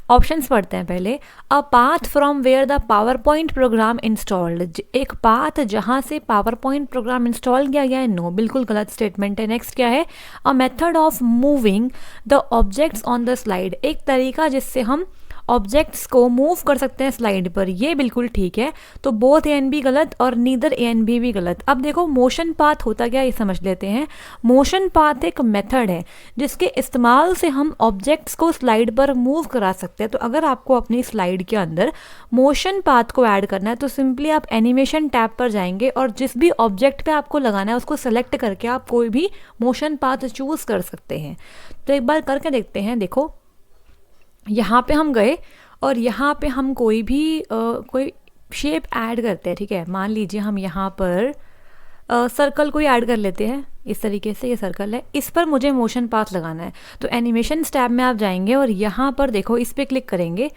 ऑप्शंस पढ़ते हैं पहले। A path from where the PowerPoint program installed, एक पाथ जहाँ से पावर पॉइंट प्रोग्राम इंस्टॉल किया गया है, नो, बिल्कुल गलत स्टेटमेंट है। नेक्स्ट क्या है, a method of moving the objects on the slide, एक तरीका जिससे हम ऑब्जेक्ट्स को मूव कर सकते हैं स्लाइड पर, ये बिल्कुल ठीक है। तो बोथ ए एंड बी गलत और नीदर ए एंड बी भी गलत। अब देखो मोशन पाथ होता क्या, ये समझ लेते हैं। मोशन पाथ एक मेथड है जिसके इस्तेमाल से हम ऑब्जेक्ट्स को स्लाइड पर मूव करा सकते हैं। तो अगर आपको अपनी स्लाइड के अंदर मोशन पाथ को ऐड करना है तो सिंपली आप एनिमेशन टैब पर जाएंगे और जिस भी ऑब्जेक्ट पे आपको लगाना है उसको सेलेक्ट करके आप कोई भी मोशन पाथ चूज कर सकते हैं। तो एक बार करके देखते हैं। देखो यहाँ पे हम गए और यहाँ पे हम कोई भी कोई शेप ऐड करते हैं, ठीक है। मान लीजिए हम यहाँ पर सर्कल कोई ऐड कर लेते हैं, इस तरीके से ये सर्कल है, इस पर मुझे मोशन पाथ लगाना है। तो एनिमेशन टैब में आप जाएंगे और यहाँ पर देखो इस पर क्लिक करेंगे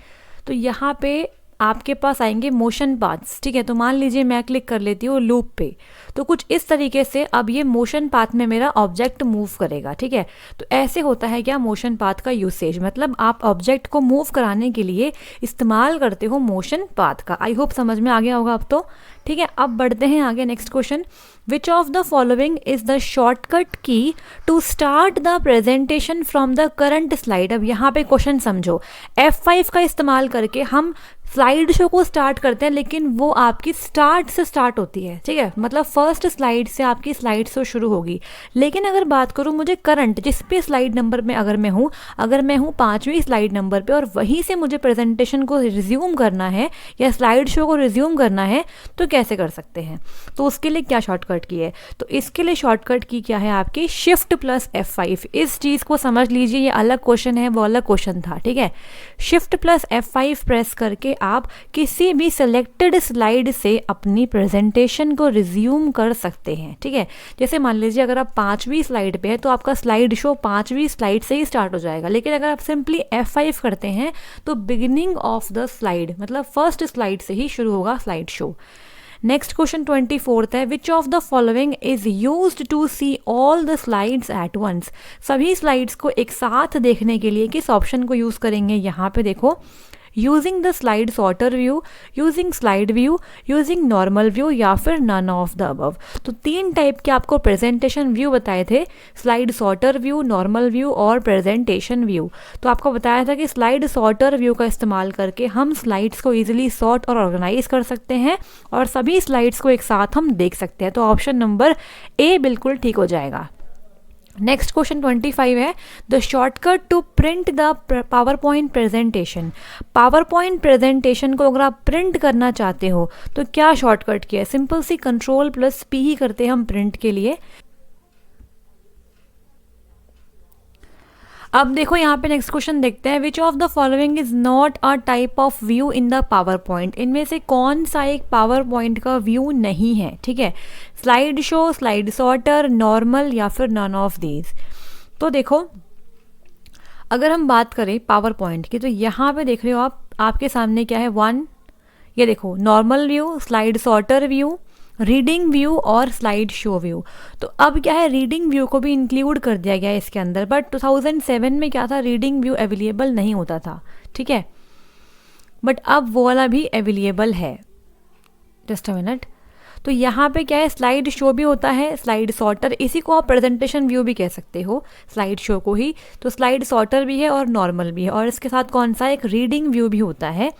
तो यहाँ पे आपके पास आएंगे मोशन पाथ्स, ठीक है। तो मान लीजिए मैं क्लिक कर लेती हूँ लूप पे, तो कुछ इस तरीके से अब ये मोशन पाथ में मेरा ऑब्जेक्ट मूव करेगा, ठीक है। तो ऐसे होता है क्या मोशन पाथ का यूसेज, मतलब आप ऑब्जेक्ट को मूव कराने के लिए इस्तेमाल करते हो मोशन पाथ का। आई होप समझ में आ गया होगा अब तो, ठीक है। अब बढ़ते हैं आगे। Next question, which of the following is the shortcut key to start the presentation from the current slide. अब यहाँ पे क्वेश्चन समझो, F5 का इस्तेमाल करके हम स्लाइड शो को स्टार्ट करते हैं, लेकिन वो आपकी स्टार्ट से स्टार्ट होती है, ठीक है। मतलब फर्स्ट स्लाइड से आपकी स्लाइड शो शुरू होगी। लेकिन अगर बात करूँ मुझे करंट जिस पे स्लाइड नंबर में अगर मैं हूँ 5वीं स्लाइड नंबर पे और वहीं से मुझे प्रेजेंटेशन को रिज्यूम करना है या स्लाइड शो को रिज्यूम करना है, तो कैसे कर सकते हैं। तो उसके लिए क्या शॉर्टकट की है, तो इसके लिए शॉर्टकट की क्या है आपकी शिफ्ट प्लस F5। इस चीज़ को समझ लीजिए, ये अलग क्वेश्चन है, वो अलग क्वेश्चन था, ठीक है। शिफ्ट प्लस F5 प्रेस करके आप किसी भी सिलेक्टेड स्लाइड से अपनी प्रेजेंटेशन को रिज्यूम कर सकते हैं, ठीक है। जैसे मान लीजिए अगर आप 5वीं स्लाइड पे है तो आपका स्लाइड शो 5वीं स्लाइड से ही स्टार्ट हो जाएगा। लेकिन अगर आप सिंपली F5 करते हैं तो बिगिनिंग ऑफ द स्लाइड मतलब फर्स्ट स्लाइड से ही शुरू होगा slide show. Next question 24th है, which of the following is used to see all the slides at once. सभी स्लाइड्स को एक साथ देखने के लिए किस ऑप्शन को यूज करेंगे। यहाँ पे देखो, using the slide sorter view, using slide view, using normal view या फिर नन ऑफ द अबव। तो 3 टाइप के आपको प्रेजेंटेशन व्यू बताए थे, slide sorter view, normal view और प्रेजेंटेशन व्यू। तो आपको बताया था कि स्लाइड सॉर्टर व्यू का इस्तेमाल करके हम स्लाइड्स को ईजिली सॉर्ट और ऑर्गेनाइज कर सकते हैं और सभी स्लाइड्स को एक साथ हम देख सकते हैं। तो ऑप्शन नंबर ए बिल्कुल ठीक हो जाएगा। नेक्स्ट क्वेश्चन 25 है, the shortcut to print the PowerPoint presentation. PowerPoint presentation को अगर आप प्रिंट करना चाहते हो तो क्या शॉर्टकट किया है, सिंपल सी Ctrl+P ही करते हैं हम प्रिंट के लिए। अब देखो यहाँ पे नेक्स्ट क्वेश्चन देखते हैं, विच of the following is not a type of view in the power point. इनमें से कौन सा एक पावर पॉइंट का व्यू नहीं है, ठीक है। Slide show, slide sorter, normal या फिर नन ऑफ दीज। तो देखो अगर हम बात करें पावर पॉइंट की तो यहाँ पे देख रहे हो आप, आपके सामने क्या है 1, ये देखो normal view, slide sorter view, reading view और स्लाइड शो व्यू। तो अब क्या है, रीडिंग व्यू को भी इंक्लूड कर दिया गया है इसके अंदर, बट 2007 में क्या था, रीडिंग व्यू अवेलेबल नहीं होता था, ठीक है। बट अब वो वाला भी अवेलेबल है। Just a minute. तो यहाँ पे क्या है, स्लाइड शो भी होता है, स्लाइड सॉर्टर, इसी को आप प्रेजेंटेशन व्यू भी कह सकते हो, स्लाइड शो को ही। तो स्लाइड सॉर्टर भी है और नॉर्मल भी है और इसके साथ कौन सा एक रीडिंग व्यू भी होता है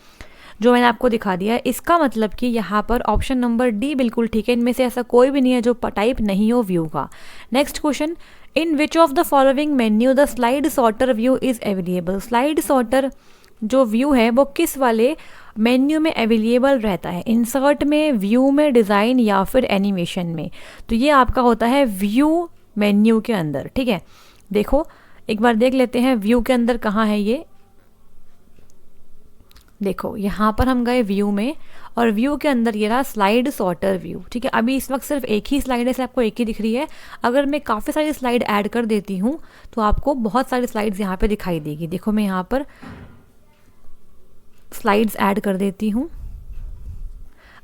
जो मैंने आपको दिखा दिया है। इसका मतलब कि यहाँ पर ऑप्शन नंबर डी बिल्कुल ठीक है, इनमें से ऐसा कोई भी नहीं है जो टाइप नहीं हो व्यू का। Next question, in which of the following menu the slide sorter view is available. Slide sorter जो व्यू है वो किस वाले मेन्यू में अवेलेबल रहता है, इंसर्ट में, व्यू में, डिज़ाइन या फिर एनिमेशन में। तो ये आपका होता है व्यू मेन्यू के अंदर, ठीक है। देखो एक बार देख लेते हैं व्यू के अंदर कहाँ है ये। देखो यहाँ पर हम गए व्यू में और व्यू के अंदर ये रहा स्लाइड सॉर्टर व्यू, ठीक है। अभी इस वक्त सिर्फ एक ही स्लाइड है, इसलिए आपको एक ही दिख रही है। अगर मैं काफ़ी सारी स्लाइड ऐड कर देती हूँ तो आपको बहुत सारी स्लाइड्स यहाँ पे दिखाई देगी। देखो मैं यहाँ पर स्लाइड्स ऐड कर देती हूँ।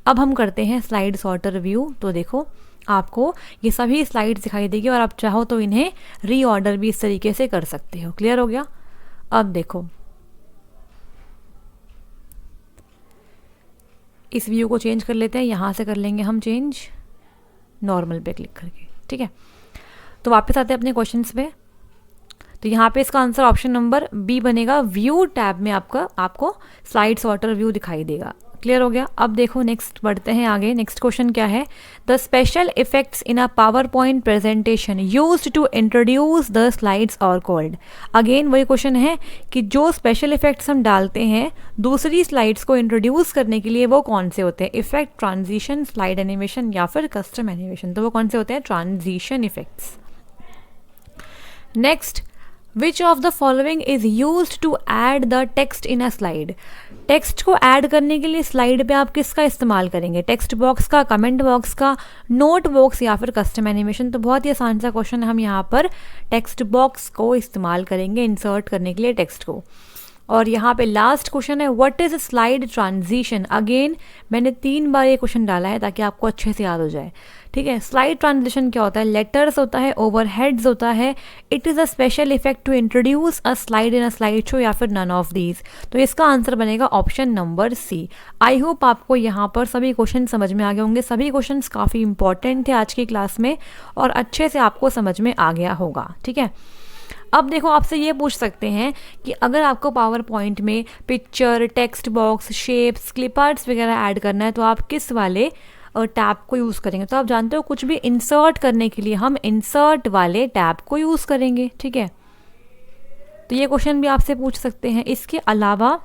अब हम करते हैं स्लाइड सॉर्टर व्यू। तो देखो आपको ये सभी स्लाइड्स दिखाई देगी और आप चाहो तो इन्हें रीऑर्डर भी इस तरीके से कर सकते हो। क्लियर हो गया। अब देखो इस व्यू को चेंज कर लेते हैं, यहाँ से कर लेंगे हम चेंज नॉर्मल पे क्लिक करके, ठीक है। तो वापस आते हैं अपने क्वेश्चंस पे। तो यहाँ पे इसका आंसर ऑप्शन नंबर बी बनेगा। व्यू टैब में आपको स्लाइड सॉर्टर व्यू दिखाई देगा। क्लियर हो गया। अब देखो नेक्स्ट बढ़ते हैं आगे। नेक्स्ट क्वेश्चन क्या है, the special effects in a PowerPoint presentation used to introduce the slides are called. Again वही क्वेश्चन है कि जो स्पेशल इफेक्ट्स हम डालते हैं दूसरी स्लाइड्स को इंट्रोड्यूस करने के लिए वो कौन से होते हैं, इफेक्ट, ट्रांजिशन, स्लाइड एनिमेशन या फिर कस्टम एनिमेशन। तो वो कौन से होते हैं, transition effects. Next, which of the following is used to add the text in a slide. Text को ऐड करने के लिए स्लाइड पे आप किसका इस्तेमाल करेंगे, टेक्स्ट बॉक्स का, कमेंट बॉक्स का, नोट बॉक्स या फिर कस्टम एनिमेशन। तो बहुत ही आसान सा क्वेश्चन है, हम यहाँ पर टेक्स्ट बॉक्स को इस्तेमाल करेंगे इंसर्ट करने के लिए टेक्स्ट को। और यहाँ पे लास्ट क्वेश्चन है, what is slide transition. Again मैंने 3 बार ये क्वेश्चन डाला है ताकि आपको अच्छे से याद हो जाए, ठीक है। स्लाइड ट्रांजिशन क्या होता है, लेटर्स होता है, ओवरहेड्स होता है, it is a special effect to introduce a slide in a slide show या फिर नन ऑफ दीज। तो इसका आंसर बनेगा option number C. I hope आपको यहाँ पर सभी क्वेश्चन समझ में आ गए होंगे। सभी क्वेश्चन काफ़ी इंपॉर्टेंट थे आज की क्लास में और अच्छे से आपको समझ में आ गया होगा, ठीक है। अब देखो आपसे ये पूछ सकते हैं कि अगर आपको पावर पॉइंट में picture, text box, shapes, clip arts वगैरह ऐड करना है तो आप किस वाले टैब को यूज़ करेंगे। तो आप जानते हो कुछ भी इंसर्ट करने के लिए हम इंसर्ट वाले टैब को यूज़ करेंगे, ठीक है। तो ये क्वेश्चन भी आपसे पूछ सकते हैं। इसके अलावा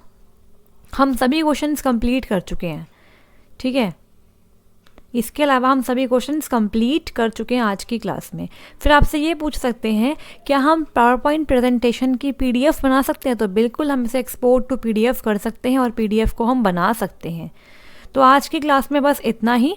हम सभी क्वेश्चंस कंप्लीट कर चुके हैं, ठीक है। इसके अलावा हम सभी क्वेश्चंस कंप्लीट कर चुके हैं आज की क्लास में। फिर आपसे ये पूछ सकते हैं क्या हम पावर पॉइंट प्रेजेंटेशन की पीडीएफ बना सकते हैं। तो बिल्कुल हम इसे एक्सपोर्ट टू पीडीएफ कर सकते हैं और पीडीएफ को हम बना सकते हैं। तो आज की क्लास में बस इतना ही।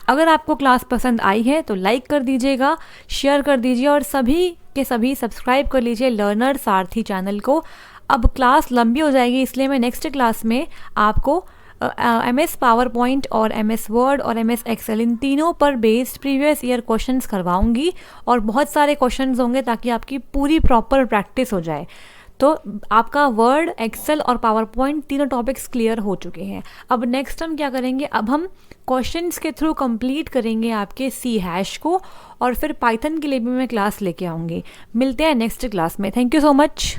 अगर आपको क्लास पसंद आई है तो लाइक कर दीजिएगा, शेयर कर दीजिए और सभी के सभी सब्सक्राइब कर लीजिए लर्नर सारथी चैनल को। अब क्लास लंबी हो जाएगी इसलिए मैं नेक्स्ट क्लास में आपको MS पावर पॉइंट और MS वर्ड और MS एक्सेल इन तीनों पर बेस्ड प्रीवियस ईयर क्वेश्चंस करवाऊंगी और बहुत सारे क्वेश्चंस होंगे ताकि आपकी पूरी प्रॉपर प्रैक्टिस हो जाए। तो आपका वर्ड, एक्सेल और पावर पॉइंट तीनों टॉपिक्स क्लियर हो चुके हैं। अब नेक्स्ट हम क्या करेंगे, अब हम क्वेश्चंस के थ्रू कंप्लीट करेंगे आपके C# को और फिर पाइथन के लिए भी मैं क्लास लेके आऊँगी। मिलते हैं नेक्स्ट क्लास में। Thank you so much.